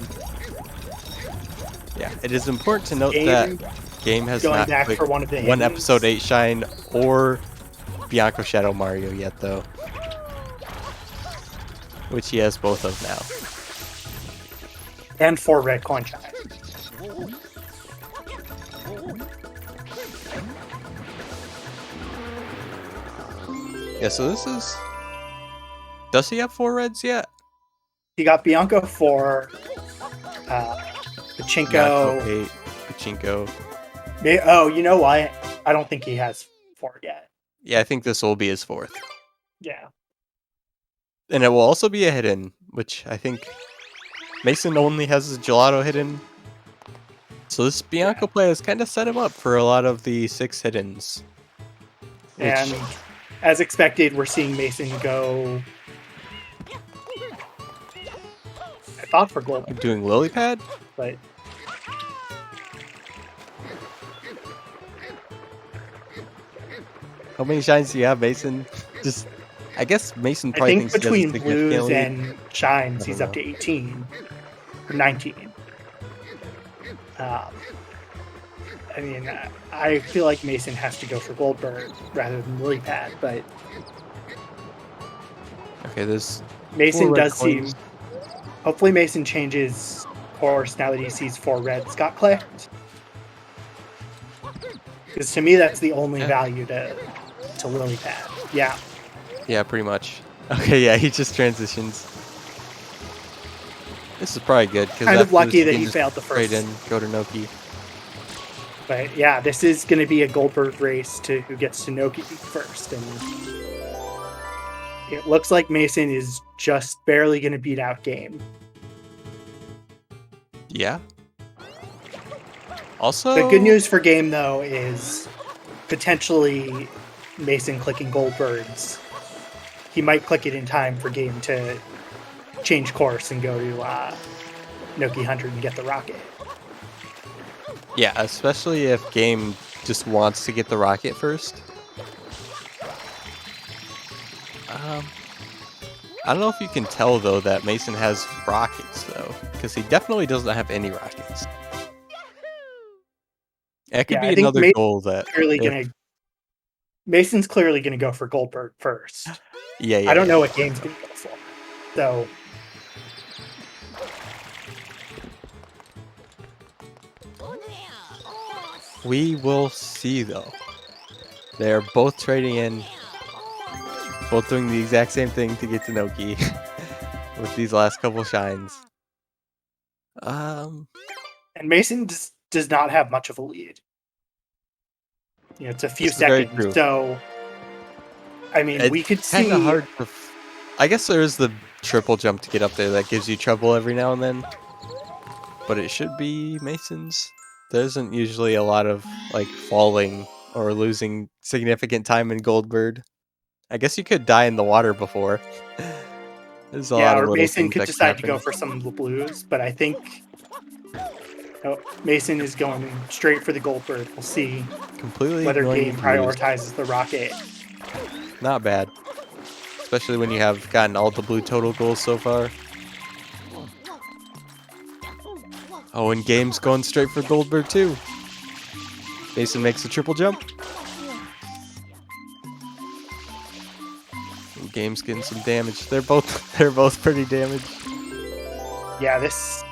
Speaker 2: yeah, it is important to note that game has
Speaker 1: going
Speaker 2: not
Speaker 1: back
Speaker 2: clicked
Speaker 1: for one of the
Speaker 2: one
Speaker 1: innings.
Speaker 2: episode 8 shine or Bianco Shadow Mario yet, though. Which he has both of now.
Speaker 1: And 4 red coin shine.
Speaker 2: Yeah, so this is... Does he have 4 reds yet?
Speaker 1: He got Bianco 4, Pachinko.
Speaker 2: Bianco 8, Pachinko.
Speaker 1: Oh, you know what? I don't think he has 4 yet.
Speaker 2: Yeah, I think this will be his 4th.
Speaker 1: Yeah.
Speaker 2: And it will also be a hidden, which I think Mason only has a gelato hidden. So this Bianco play has kind of set him up for a lot of the 6 hiddens.
Speaker 1: And as expected, we're seeing Mason go... I thought for gold,
Speaker 2: Doing lily pad?
Speaker 1: but...
Speaker 2: How many shines do you have, Mason? Just, I guess Mason
Speaker 1: I
Speaker 2: probably
Speaker 1: think
Speaker 2: thinks he has a
Speaker 1: between blues
Speaker 2: significantly-
Speaker 1: and shines, he's
Speaker 2: don't
Speaker 1: up to 18. Or 19. I mean, I feel like Mason has to go for Goldberg rather than lily pad, but
Speaker 2: Okay, there's
Speaker 1: Mason
Speaker 2: 4 red
Speaker 1: does seem...
Speaker 2: coins.
Speaker 1: Hopefully Mason changes course now that he sees 4 reds got clicked. Because to me, that's the only value to lily pad. Yeah.
Speaker 2: Yeah, pretty much. Okay, yeah, he just transitions. This is probably good.
Speaker 1: Kind of lucky that he failed the
Speaker 2: Trade
Speaker 1: first.
Speaker 2: in, go to Noki.
Speaker 1: But yeah, this is going to be a Goldberg race to who gets to Noki first. And it looks like Mason is just barely going to beat out game.
Speaker 2: Yeah. Also,
Speaker 1: The good news for game, though, is potentially Mason clicking Goldbergs. He might click it in time for game to change course and go to Noki 100 and get the rocket.
Speaker 2: Yeah, especially if game just wants to get the rocket first. I don't know if you can tell, though, that Mason has rockets, though. Because he definitely doesn't have any rockets. That could
Speaker 1: Yeah, I
Speaker 2: be
Speaker 1: think
Speaker 2: another
Speaker 1: Mason's
Speaker 2: goal that...
Speaker 1: Mason's clearly going to go for Goldberg first.
Speaker 2: Yeah,
Speaker 1: I don't know what game's going to go for. So...
Speaker 2: We will see, though. They are both trading in, both doing the exact same thing to get to Noki with these last couple shines.
Speaker 1: And Mason does not have much of a lead. You know, it's a few
Speaker 2: This is very
Speaker 1: seconds.
Speaker 2: true.
Speaker 1: So, I mean, we could
Speaker 2: It's kind
Speaker 1: see.
Speaker 2: of hard to. I guess there is the triple jump to get up there that gives you trouble every now and then. But it should be Mason's. There isn't usually a lot of like falling or losing significant time in Goldbird. I guess you could die in the water before. There's a lot of
Speaker 1: Or
Speaker 2: little
Speaker 1: Mason
Speaker 2: things
Speaker 1: could
Speaker 2: that can
Speaker 1: decide to go
Speaker 2: happen.
Speaker 1: for some of the blues, but I think Mason is going straight for the Goldbird. We'll see
Speaker 2: Completely
Speaker 1: whether
Speaker 2: ignoring
Speaker 1: game
Speaker 2: the blues.
Speaker 1: prioritizes the rocket.
Speaker 2: Not bad. Especially when you have gotten all the blue total goals so far. Oh, and game's going straight for Goldberg too. Mason makes a triple jump. And game's getting some damage. They're both pretty damaged.
Speaker 1: Yeah, this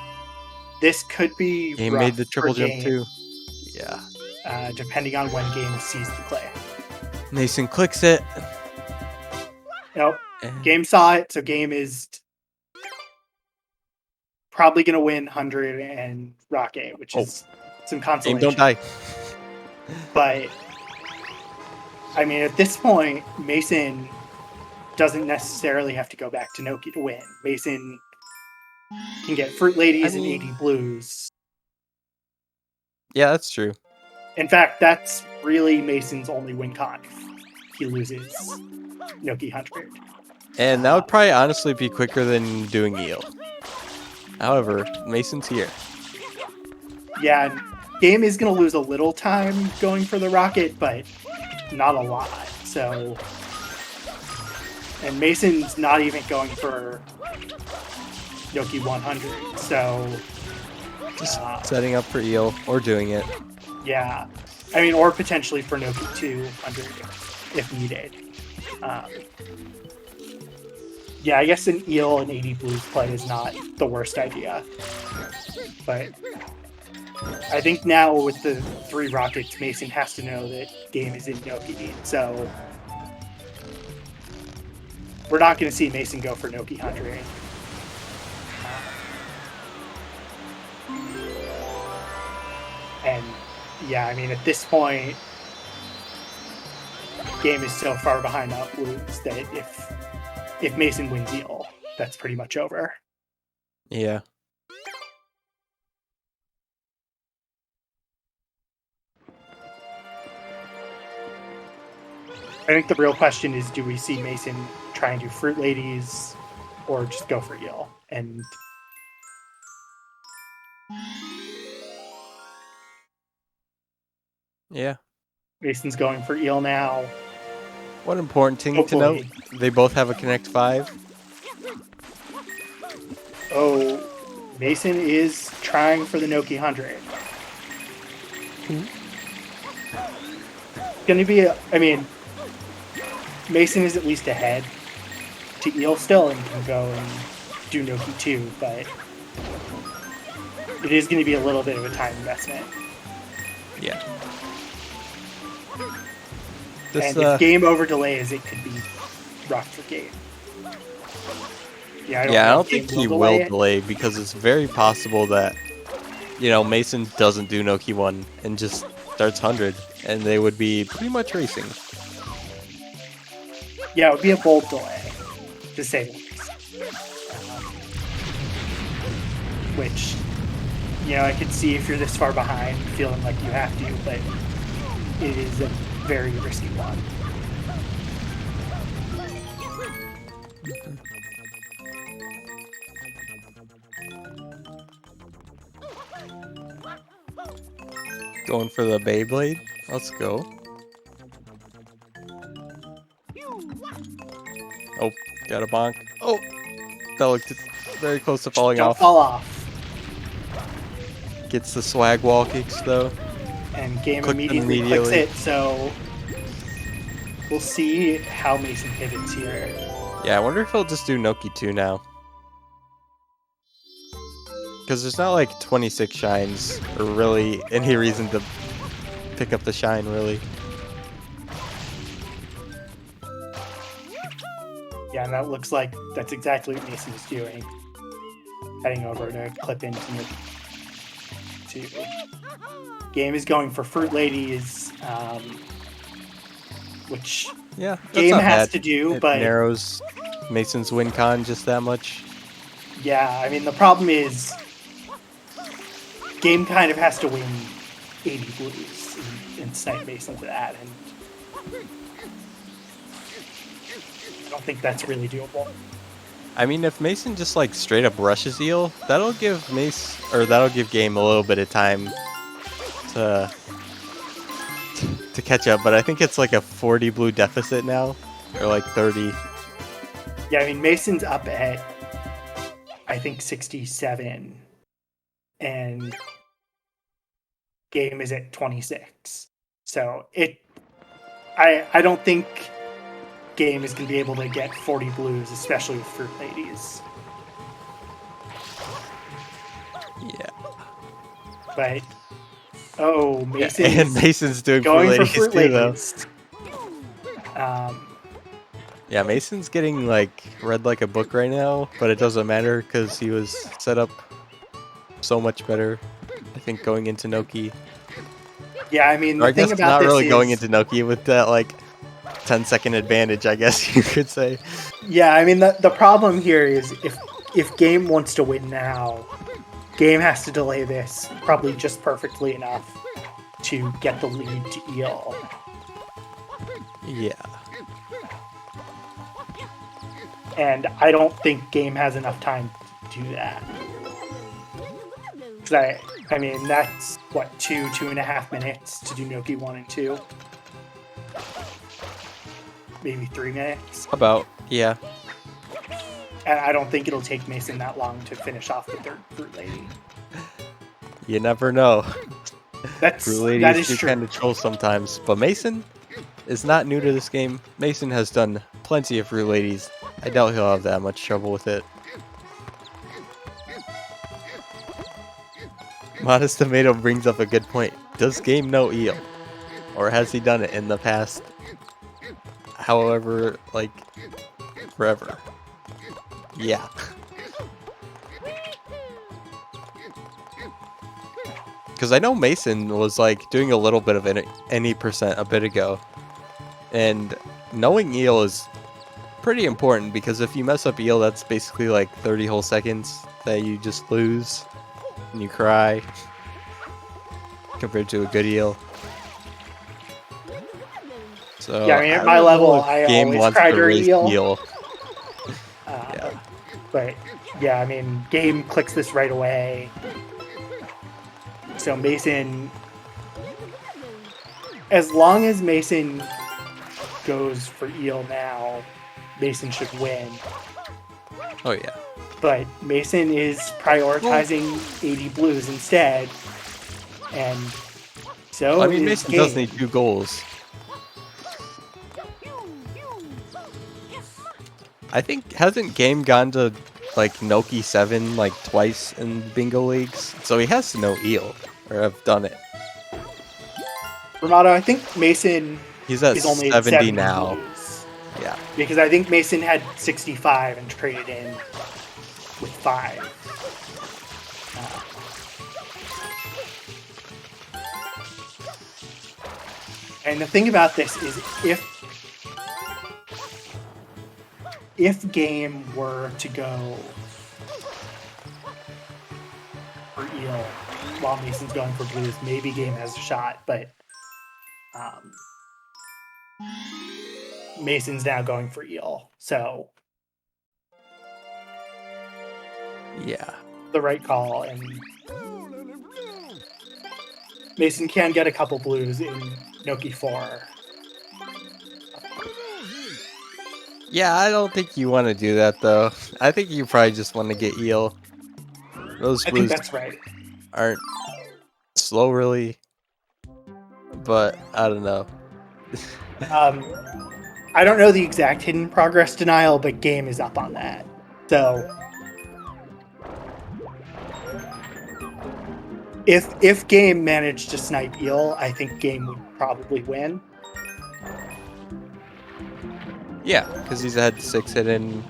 Speaker 1: could be
Speaker 2: Game
Speaker 1: rough
Speaker 2: made the triple
Speaker 1: for
Speaker 2: jump
Speaker 1: game,
Speaker 2: too. Yeah.
Speaker 1: depending on when game sees the play.
Speaker 2: Mason clicks it.
Speaker 1: Nope.
Speaker 2: And
Speaker 1: Game saw it, so game is probably going to win 100 and rocket, which is some consolation.
Speaker 2: Game don't die.
Speaker 1: But I mean, at this point, Mason doesn't necessarily have to go back to Noki to win. Mason can get Fruit Ladies and 80 blues.
Speaker 2: Yeah, that's true.
Speaker 1: In fact, that's really Mason's only win con if he loses Noki 100.
Speaker 2: And that would probably honestly be quicker than doing eel. However, Mason's here.
Speaker 1: Yeah, game is going to lose a little time going for the rocket, but not a lot. So, and Mason's not even going for Noki 100. So,
Speaker 2: Just setting up for eel or doing it.
Speaker 1: Yeah, I mean, or potentially for Noki 200 if needed. Yeah, I guess an eel and 80 blues play is not the worst idea. But I think now with the 3 rockets, Mason has to know that game is in Noki. So we're not going to see Mason go for Noki 100. And yeah, I mean, at this point, game is so far behind up blues that if Mason wins eel, that's pretty much over.
Speaker 2: Yeah.
Speaker 1: I think the real question is, do we see Mason try and do Fruit Ladies or just go for eel? And
Speaker 2: Yeah.
Speaker 1: Mason's going for eel now.
Speaker 2: One important thing to note,
Speaker 1: Hopefully.
Speaker 2: they both have a Connect 5.
Speaker 1: Oh, Mason is trying for the Noki 100. Going to be, I mean, Mason is at least ahead to eel still and can go and do Noki 2, but it is going to be a little bit of a time investment.
Speaker 2: Yeah.
Speaker 1: And if game over delays, it could be rough for game. Yeah,
Speaker 2: I don't think he will delay because it's very possible that, Mason doesn't do Noki 1 and just starts 100, and they would be pretty much racing.
Speaker 1: Yeah, it would be a bold delay, to say the least. Which, I could see if you're this far behind, feeling like you have to, but it is a very risky one.
Speaker 2: Going for the Beyblade. Let's go. Oh, got a bonk. Oh, that looked very close to falling
Speaker 1: Don't
Speaker 2: off.
Speaker 1: fall off.
Speaker 2: Gets the swag wall kicks though.
Speaker 1: And game immediately clicks it, so we'll see how Mason pivots here.
Speaker 2: Yeah, I wonder if he'll just do Noki 2 now. Because there's not like 26 shines or really any reason to pick up the shine, really.
Speaker 1: Yeah, and that looks like that's exactly what Mason is doing. Heading over to clip into to game is going for Fruit Ladies, which
Speaker 2: Yeah, that's
Speaker 1: game
Speaker 2: not
Speaker 1: has
Speaker 2: bad.
Speaker 1: to do,
Speaker 2: It
Speaker 1: but
Speaker 2: narrows Mason's win con just that much.
Speaker 1: yeah, I mean the problem is game kind of has to win 80 blues and snipe Mason to that, and I don't think that's really doable.
Speaker 2: I mean, if Mason just like straight up rushes Eel, that'll give Game a little bit of time to catch up. But I think it's like a 40 blue deficit now, or like 30.
Speaker 1: Yeah, I mean Mason's up at I think 67, and game is at 26. So I don't think game is going to be able to get 40 blues, especially with Fruit Ladies.
Speaker 2: Yeah.
Speaker 1: But Mason
Speaker 2: and Mason's doing
Speaker 1: going for
Speaker 2: Fruit
Speaker 1: Fruit
Speaker 2: Ladies too,
Speaker 1: Ladies.
Speaker 2: Yeah, Mason's getting like read like a book right now, but it doesn't matter because he was set up so much better. I think going into Noki.
Speaker 1: Yeah, I mean
Speaker 2: Or I
Speaker 1: the thing
Speaker 2: guess
Speaker 1: about
Speaker 2: not
Speaker 1: this
Speaker 2: really
Speaker 1: is,
Speaker 2: going into Noki with that like 10-second advantage, I guess you could say.
Speaker 1: yeah, I mean the problem here is if game wants to win now, game has to delay this probably just perfectly enough to get the lead to Eel.
Speaker 2: Yeah.
Speaker 1: And I don't think game has enough time to do that. Because I mean, that's what, 2.5 minutes to do Noki 1 and 2? Maybe 3 minutes?
Speaker 2: About, yeah.
Speaker 1: And I don't think it'll take Mason that long to finish off the third Fruit Lady.
Speaker 2: You never know.
Speaker 1: That
Speaker 2: Fruit
Speaker 1: is
Speaker 2: do
Speaker 1: true.
Speaker 2: kind of troll sometimes, but Mason is not new to this game. Mason has done plenty of Fruit Ladies. I doubt he'll have that much trouble with it. Modest Tomato brings up a good point. Does game know Eel? Or has he done it in the past? However, like, forever. Yeah. Because I know Mason was like doing a little bit of any percent a bit ago. And knowing Eel is pretty important because if you mess up Eel, that's basically like 30 whole seconds that you just lose and you cry compared to a good Eel. So
Speaker 1: Yeah, I mean, at
Speaker 2: I
Speaker 1: my
Speaker 2: don't know
Speaker 1: level,
Speaker 2: if
Speaker 1: I
Speaker 2: game
Speaker 1: always
Speaker 2: wants
Speaker 1: cry
Speaker 2: to
Speaker 1: during
Speaker 2: race
Speaker 1: Eel.
Speaker 2: Yeah.
Speaker 1: But yeah, I mean, game clicks this right away. So Mason, as long as Mason goes for Eel now, Mason should win.
Speaker 2: Oh yeah.
Speaker 1: But Mason is prioritizing 80 blues instead, and so
Speaker 2: I mean,
Speaker 1: is
Speaker 2: Mason does
Speaker 1: game.
Speaker 2: need 2 goals. I think hasn't Game gone to like Noki 7 like twice in bingo leagues, so he has to know Eel or have done it.
Speaker 1: Ramato, I think Mason
Speaker 2: He's at
Speaker 1: is only
Speaker 2: 70
Speaker 1: at 70
Speaker 2: now.
Speaker 1: blues.
Speaker 2: Yeah.
Speaker 1: Because I think Mason had 65 and traded in with 5. And the thing about this is if game were to go for Eel while Mason's going for blues, maybe game has a shot, but Mason's now going for Eel, so
Speaker 2: Yeah.
Speaker 1: the right call, and Mason can get a couple blues in Noki 4.
Speaker 2: Yeah, I don't think you want to do that though. I think you probably just want to get Eel. Those
Speaker 1: I think
Speaker 2: blues
Speaker 1: that's right.
Speaker 2: aren't slow really, but I don't know.
Speaker 1: I don't know the exact hidden progress denial, but game is up on that. So if Game managed to snipe Eel, I think Game would probably win.
Speaker 2: Yeah, because he's ahead 6 hidden.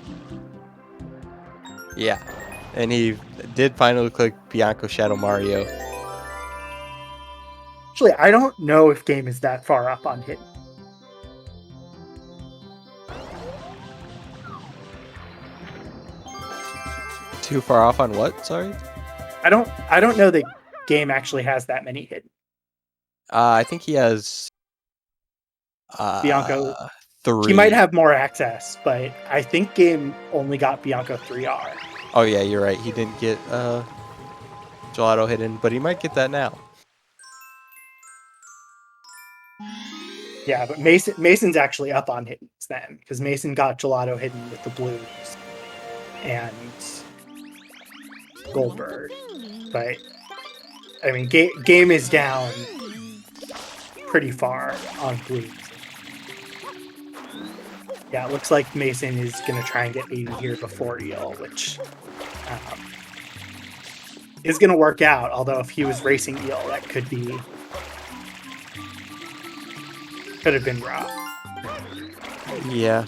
Speaker 2: Yeah, and he did finally click Bianco Shadow Mario.
Speaker 1: Actually, I don't know if Game is that far up on hidden.
Speaker 2: Too far off on what? Sorry.
Speaker 1: I don't know that Game actually has that many hidden.
Speaker 2: I think he has
Speaker 1: Bianco,
Speaker 2: 3.
Speaker 1: he might have more access, but I think Game only got Bianco 3R.
Speaker 2: Oh yeah, you're right. He didn't get Gelato hidden, but he might get that now.
Speaker 1: Yeah, but Mason's actually up on hiddens then, because Mason got Gelato hidden with the blues and Goldberg. But I mean, Game is down pretty far on blues. Yeah, it looks like Mason is going to try and get 80 here before Eel, which is going to work out. Although if he was racing Eel, that could have been rough.
Speaker 2: Yeah.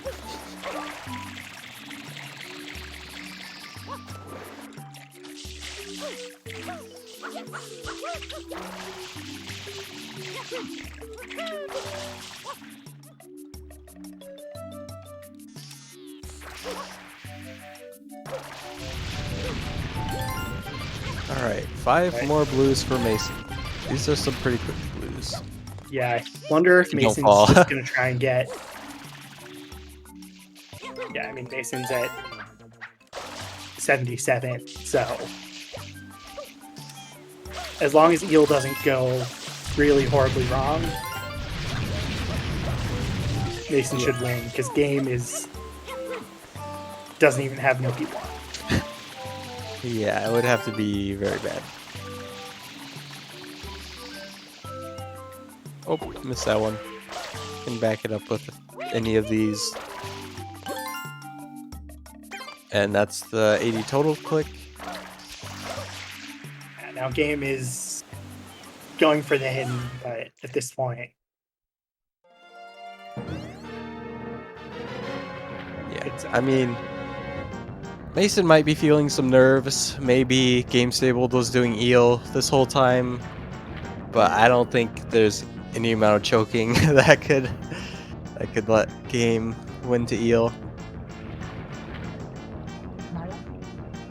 Speaker 2: All right, 5 more blues for Mason. These are some pretty quick blues.
Speaker 1: Yeah, I wonder if
Speaker 2: Don't
Speaker 1: Mason's
Speaker 2: fall.
Speaker 1: just going to try and get... Yeah, I mean, Mason's at 77, so... As long as Eel doesn't go really horribly wrong, Mason should win, because Game doesn't even have no P1.
Speaker 2: Yeah, it would have to be very bad. Oh, missed that one. Can back it up with any of these. And that's the 80 total click.
Speaker 1: Now Game is going for the hidden, but at this point...
Speaker 2: Yeah, I mean... Mason might be feeling some nerves. Maybe gamestabled was doing Eel this whole time. But I don't think there's any amount of choking that could let Game win to Eel.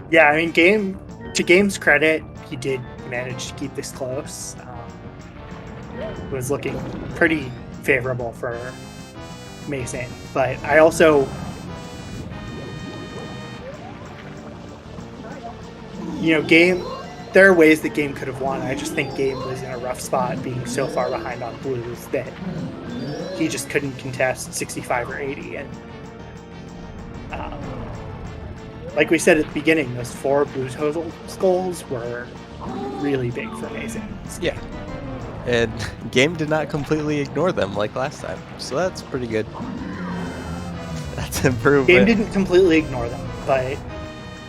Speaker 1: Yeah, I mean, to Game's credit, he did manage to keep this close. It was looking pretty favorable for Mason, but I also... Game... There are ways that Game could have won. I just think Game was in a rough spot being so far behind on blues that he just couldn't contest 65 or 80. And like we said at the beginning, those 4 blues skulls were really big for Mason.
Speaker 2: Yeah. And Game did not completely ignore them like last time. So that's pretty good. That's improvement.
Speaker 1: Game didn't completely ignore them, but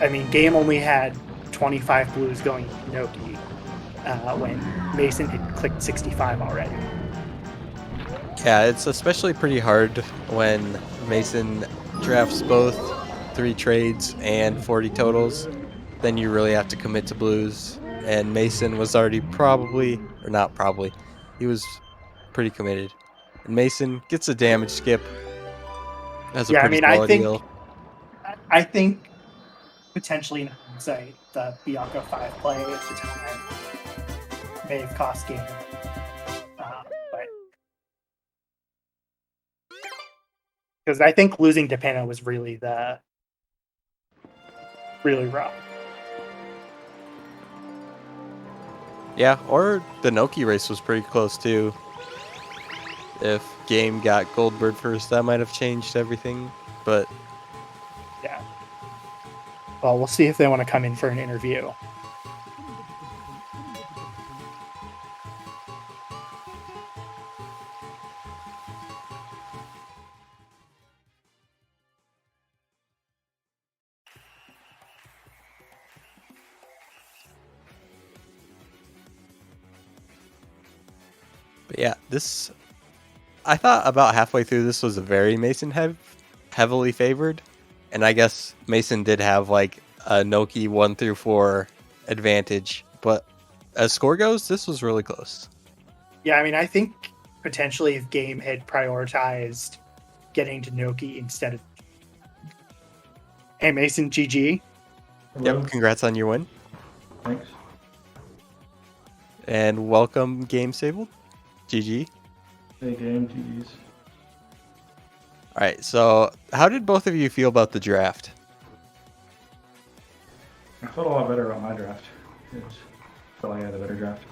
Speaker 1: I mean, Game only had 25 blues going Inoki when Mason had clicked 65 already.
Speaker 2: Yeah, it's especially pretty hard when Mason drafts both 3 trades and 40 totals. Then you really have to commit to blues. And Mason was already he was pretty committed. And Mason gets a damage skip. Has a pretty solid deal.
Speaker 1: I think potentially in hindsight, the Bianco 5 play at the time may have cost Game. But because I think losing to Pinna was really rough.
Speaker 2: Yeah, or the Noki race was pretty close too. If Game got Goldberg first, that might have changed everything. But
Speaker 1: yeah. Well, we'll see if they want to come in for an interview.
Speaker 2: But yeah, I thought about halfway through this was a very Mason heavily favored, and I guess Mason did have like a Noki 1 through 4 advantage, but as score goes, this was really close.
Speaker 1: Yeah, I mean, I think potentially if Game had prioritized getting to Noki instead of... Hey, Mason, GG.
Speaker 3: Hello.
Speaker 2: Yep, congrats on your win.
Speaker 3: Thanks.
Speaker 2: And welcome, gamestabled. GG.
Speaker 3: Hey, game, GG's.
Speaker 2: Alright, so how did both of you feel about the draft?
Speaker 3: I felt a lot better about my draft. It felt like I had a better draft.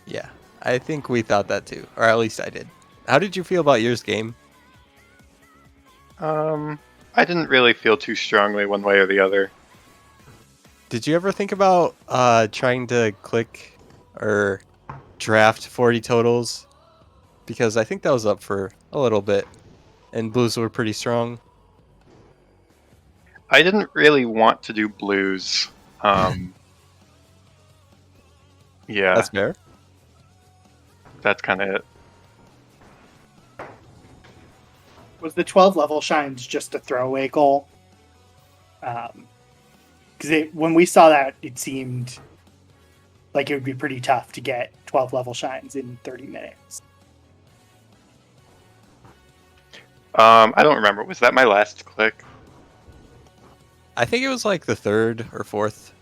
Speaker 2: Yeah, I think we thought that too, or at least I did. How did you feel about yours, Game?
Speaker 4: I didn't really feel too strongly one way or the other.
Speaker 2: Did you ever think about trying to click or draft 40 totals? Because I think that was up for a little bit, and blues were pretty strong.
Speaker 4: I didn't really want to do blues. Yeah,
Speaker 2: That's fair.
Speaker 4: that's kind of it.
Speaker 1: Was the 12 level shines just a throwaway goal? Because when we saw that, it seemed like it would be pretty tough to get 12 level shines in 30 minutes.
Speaker 4: I don't remember. Was that my last click?
Speaker 2: I think it was like the third or fourth,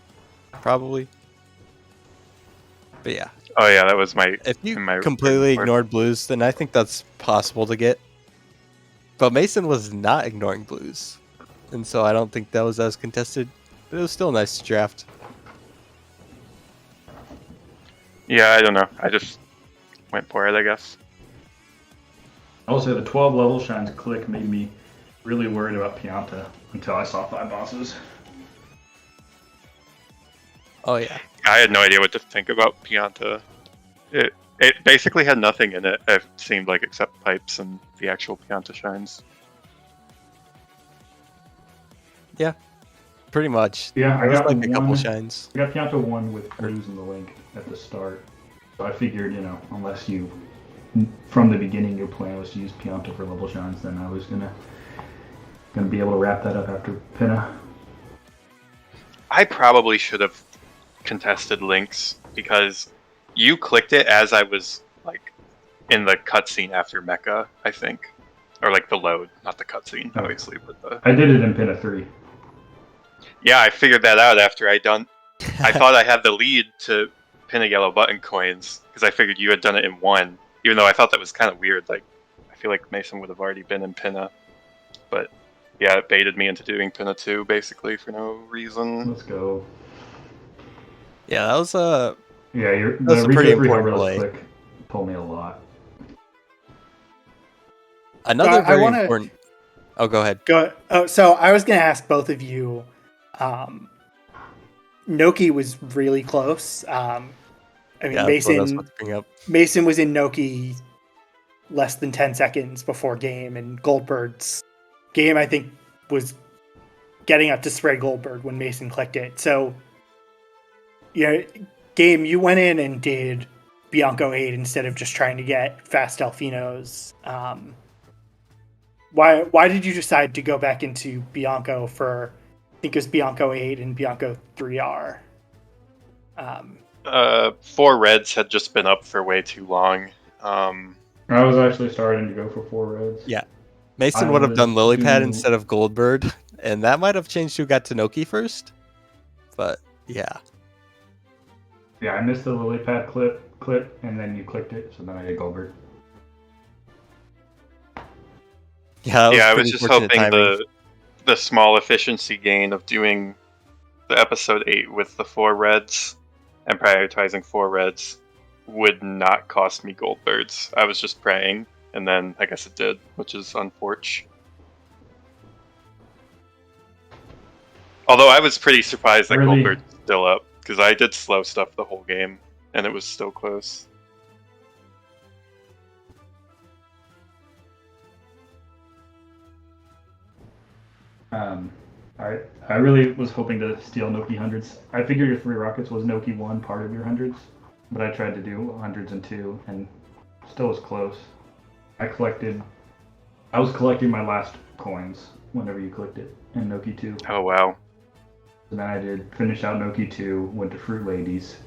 Speaker 2: probably. But yeah,
Speaker 4: Oh yeah, that was my.
Speaker 2: if you
Speaker 4: in my
Speaker 2: completely
Speaker 4: report.
Speaker 2: ignored blues, then I think that's possible to get. But Mason was not ignoring blues, and so I don't think that was as contested. But it was still a nice draft.
Speaker 4: Yeah, I don't know. I just went for it, I guess.
Speaker 3: I will say the 12 level shines click made me really worried about Pianta until I saw 5 bosses.
Speaker 2: Oh yeah,
Speaker 4: I had no idea what to think about Pianta. It basically had nothing in it. It seemed like except pipes and the actual Pianta shines.
Speaker 2: pretty much.
Speaker 3: Yeah, I
Speaker 2: There was
Speaker 3: got
Speaker 2: like a couple
Speaker 3: one.
Speaker 2: shines.
Speaker 3: I got Pianta 1 with blues in the link at the start. So I figured, unless you, from the beginning, your plan was to use Pianta for level shines, then I was gonna be able to wrap that up after Pinna.
Speaker 4: I probably should have contested links because you clicked it as I was like in the cutscene after Mecha, I think, or like the load, not the cutscene,
Speaker 3: Oh.
Speaker 4: obviously, but the.
Speaker 3: I did it in Pinna 3.
Speaker 4: Yeah, I figured that out after I done. I thought I had the lead to pin a yellow button coins because I figured you had done it in 1, even though I thought that was kind of weird. Like, I feel like Mason would have already been in Pinna, but yeah, it baited me into doing Pinna 2 basically for no reason.
Speaker 3: Let's go.
Speaker 2: Yeah, that was
Speaker 3: Yeah,
Speaker 2: That's
Speaker 3: the
Speaker 2: a pretty
Speaker 3: Rico 3
Speaker 2: important
Speaker 3: Hoverless
Speaker 2: play.
Speaker 3: click told me a lot.
Speaker 2: another
Speaker 1: I
Speaker 2: very
Speaker 1: wanna-
Speaker 2: important. Oh, go ahead.
Speaker 1: So I was going to ask both of you. Noki was really close. I mean,
Speaker 2: Yeah, that's what I was
Speaker 1: Mason
Speaker 2: about to bring up.
Speaker 1: Mason was in Noki less than 10 seconds before game, and Goldbird's game, I think, was getting up to spray Goldberg when Mason clicked it. So, game, you went in and did Bianco 8 instead of just trying to get fast Delfinos. Why did you decide to go back into Bianco for, I think it was Bianco 8 and Bianco 3R?
Speaker 4: 4 reds had just been up for way too long.
Speaker 3: I was actually starting to go for 4 reds.
Speaker 2: Yeah. Mason
Speaker 3: I
Speaker 2: would have
Speaker 3: was
Speaker 2: done Lily Pad
Speaker 3: doing-
Speaker 2: instead of Goldbird, and that might have changed who got Tanoki first. But yeah,
Speaker 3: Yeah, I missed the lily pad clip, and then you clicked it, so then I did Goldberg.
Speaker 2: yeah, that
Speaker 4: Yeah, I was
Speaker 2: pretty
Speaker 4: just
Speaker 2: fortunate
Speaker 4: hoping
Speaker 2: timing.
Speaker 4: the small efficiency gain of doing the episode 8 with the 4 reds and prioritizing 4 reds would not cost me gold birds. I was just praying, and then I guess it did, which is unfortunate. Although I was pretty surprised that
Speaker 3: Really?
Speaker 4: Goldbird's still up, because I did slow stuff the whole game, and it was still close.
Speaker 3: I really was hoping to steal Noki hundreds. I figured your 3 rockets was Noki 1 part of your hundreds, but I tried to do hundreds and two, and still was close. I was collecting my last coins whenever you clicked it in Noki 2.
Speaker 4: Oh wow.
Speaker 3: And then I did finish out Noki 2, went to Fruit Ladies.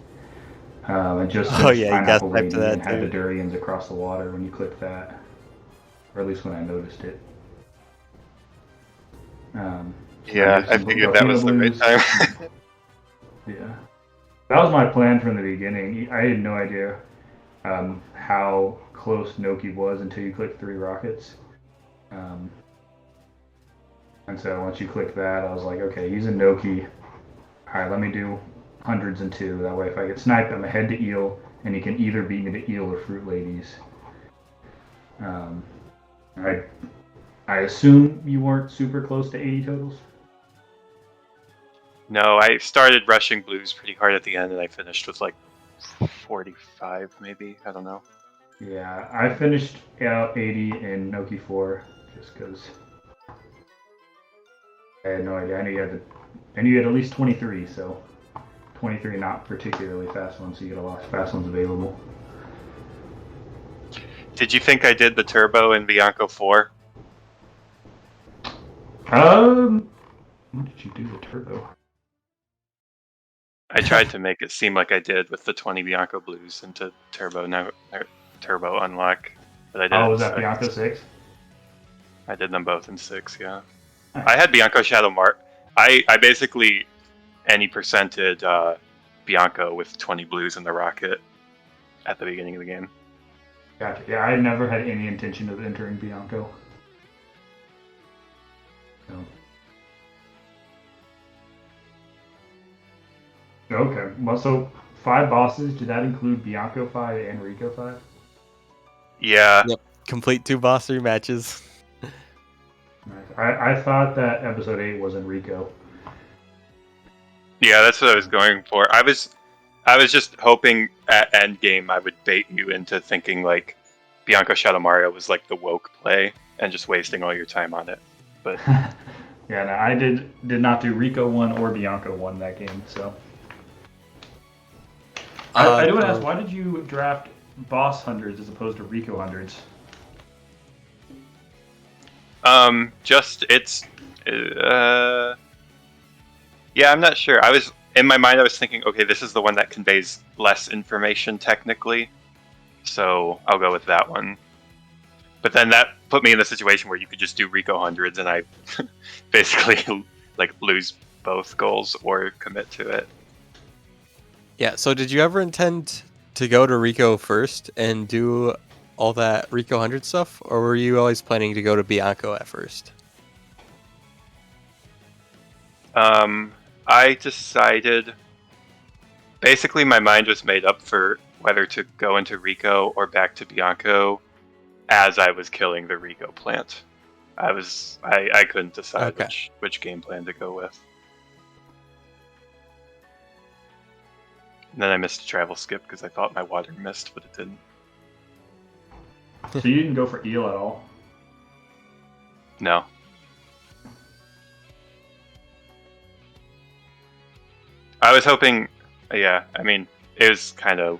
Speaker 3: I just
Speaker 2: Oh,
Speaker 3: finished
Speaker 2: yeah, you got
Speaker 3: Pineapple
Speaker 2: sniped
Speaker 3: Lady
Speaker 2: to that,
Speaker 3: and had
Speaker 2: too.
Speaker 3: the durians across the water when you clicked that. Or at least when I noticed it.
Speaker 4: Yeah, I figured that was the right time.
Speaker 3: Yeah. That was my plan from the beginning. I had no idea how close Noki was until you clicked 3 rockets. And so once you click that, I was like, okay, he's a Noki. Alright, let me do hundreds and two. That way if I get sniped, I'm ahead to Eel, and he can either beat me to Eel or Fruit Ladies. I assume you weren't super close to 80 totals?
Speaker 4: No, I started rushing blues pretty hard at the end, and I finished with like 45 maybe. I don't know.
Speaker 3: Yeah, I finished out 80 in Noki 4 just because I had no idea. I knew you had at least 23, so 23 not particularly fast ones, so you get a lot of fast ones available.
Speaker 4: Did you think I did the turbo in Bianco 4?
Speaker 3: When did you do the turbo?
Speaker 4: I tried to make it seem like I did with the 20 Bianco blues into turbo turbo unlock, but I did.
Speaker 3: Oh, was that Bianco 6?
Speaker 4: I did them both in 6. Yeah, I had Bianco Shadow Mark. I basically any percented Bianco with 20 blues in the rocket at the beginning of the game.
Speaker 3: Gotcha. Yeah, I never had any intention of entering Bianco. So. Okay, well, so 5 bosses, did that include Bianco 5 and Rico 5?
Speaker 4: Yeah.
Speaker 2: Yep. Complete 2 boss rematches.
Speaker 3: Nice. I thought that episode 8 was in Rico.
Speaker 4: Yeah, that's what I was going for. I was just hoping at endgame I would bait you into thinking like Bianco Shadow Mario was like the woke play and just wasting all your time on it. But
Speaker 3: yeah, no, I did not do Rico 1 or Bianco 1 that game, so. I do want to ask, why did you draft boss hundreds as opposed to Rico hundreds?
Speaker 4: just it's yeah, I'm not sure. In my mind I was thinking, okay, this is the one that conveys less information technically, so I'll go with that one. But then that put me in the situation where you could just do Rico hundreds and I basically like lose both goals or commit to it.
Speaker 2: Yeah, so did you ever intend to go to Rico first and do all that Rico 100 stuff, or were you always planning to go to Bianco at first?
Speaker 4: I decided, basically my mind was made up for whether to go into Rico or back to Bianco as I was killing the Rico plant. I couldn't decide which game plan to go with. And then I missed a travel skip because I thought my water missed, but it didn't.
Speaker 3: So you didn't go for Eel at all?
Speaker 4: No. I was hoping, yeah, I mean, it was kind of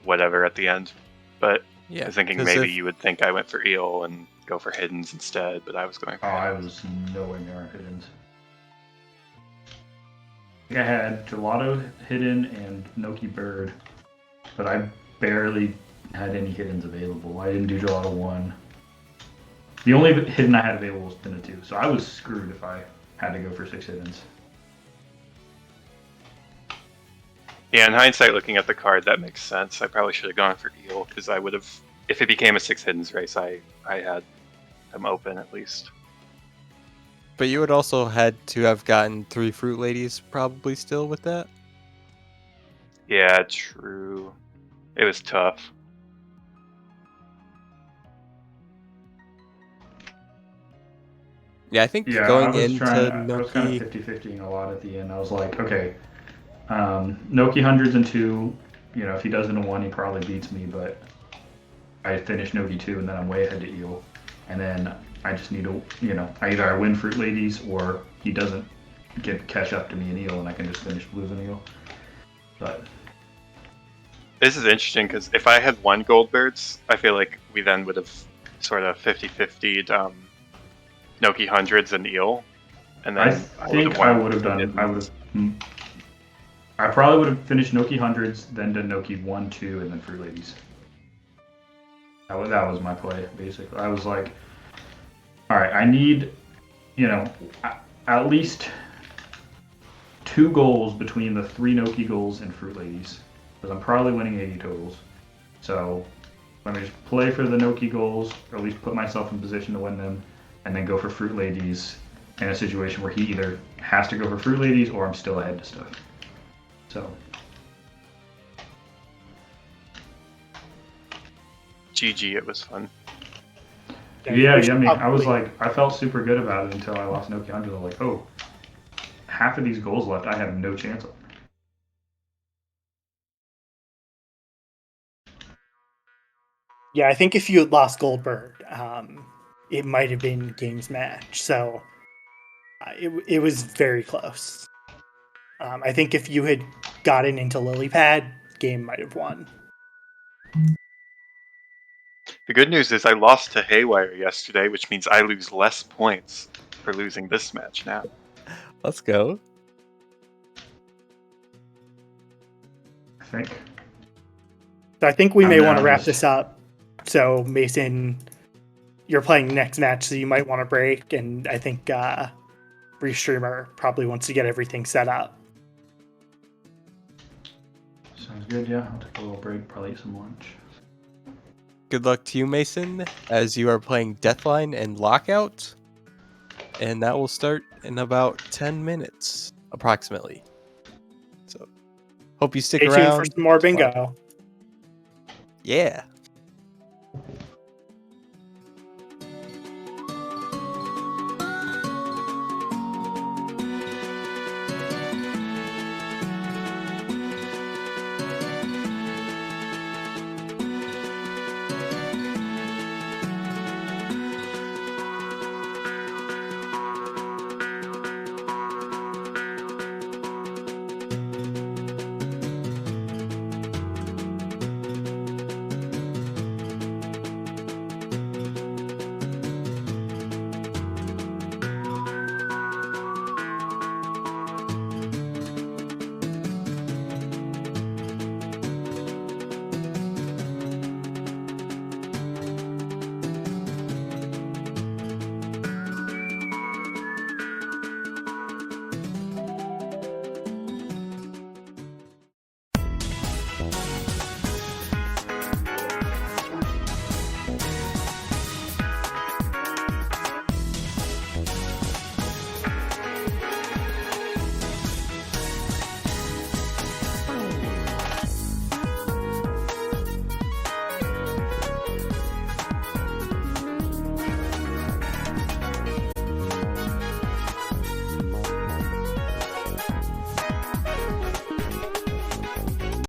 Speaker 4: whatever at the end, but
Speaker 2: Yeah,
Speaker 4: I was thinking maybe you would think I went for Eel and go for Hiddens instead, but I was going for
Speaker 3: I was nowhere near Hiddens. I think I had Gelato hidden and Noki Bird, but I barely had any hiddens available. I didn't do Gelato 1. The only hidden I had available was Pinna 2, so I was screwed if I had to go for 6 hiddens.
Speaker 4: Yeah, in hindsight, looking at the card, that makes sense. I probably should have gone for Eel, because I would have, if it became a 6 Hiddens race, I had them open at least.
Speaker 2: But you would also had to have gotten 3 Fruit Ladies probably still with that?
Speaker 4: Yeah, true. It was tough.
Speaker 2: Yeah, I think going into
Speaker 3: Noki... I was kind of 50-50ing a lot at the end. I was like, okay, Noki hundreds and 2, you know, if he does into 1, he probably beats me, but I finished Noki 2 and then I'm way ahead to Eel. And then I just need to, you know, either I win Fruit Ladies or he doesn't catch up to me in Eel and I can just finish Blues and Eel. But
Speaker 4: This is interesting because if I had won Goldbirds, I feel like we then would have sort of 50-50'd Noki hundreds and eel, and
Speaker 3: I
Speaker 4: then
Speaker 3: think I would have done. I probably would have finished Noki hundreds, then done Noki 1, 2, and then Fruit Ladies. That was my play basically. I was like, all right, I need, at least 2 goals between the 3 Noki goals and Fruit Ladies, because I'm probably winning 80 totals. So let me just play for the Noki goals, or at least put myself in position to win them, and then go for Fruit Ladies in a situation where he either has to go for Fruit Ladies or I'm still ahead to stuff. So
Speaker 4: GG, it was fun.
Speaker 3: yeah, I mean, I was like, I felt super good about it until I lost Noki 100. I was like, oh, half of these goals left, I have no chance of.
Speaker 1: Yeah, I think if you had lost Goldberg, it might have been games match. So it was very close. I think if you had gotten into Lilypad, game might have won.
Speaker 4: The good news is I lost to Haywire yesterday, which means I lose less points for losing this match now.
Speaker 2: Let's go.
Speaker 3: I think.
Speaker 1: So I think we may want to wrap
Speaker 3: just...
Speaker 1: this up. So Mason, you're playing next match, so you might want to break, and I think Restreamer probably wants to get everything set up.
Speaker 3: Sounds good, yeah. I'll take a little break, probably eat some lunch.
Speaker 2: Good luck to you, Mason, as you are playing Deathline and Lockout. And that will start in about 10 minutes, approximately. So, hope you stick
Speaker 1: Stay
Speaker 2: around.
Speaker 1: tuned for some more bingo.
Speaker 2: Yeah.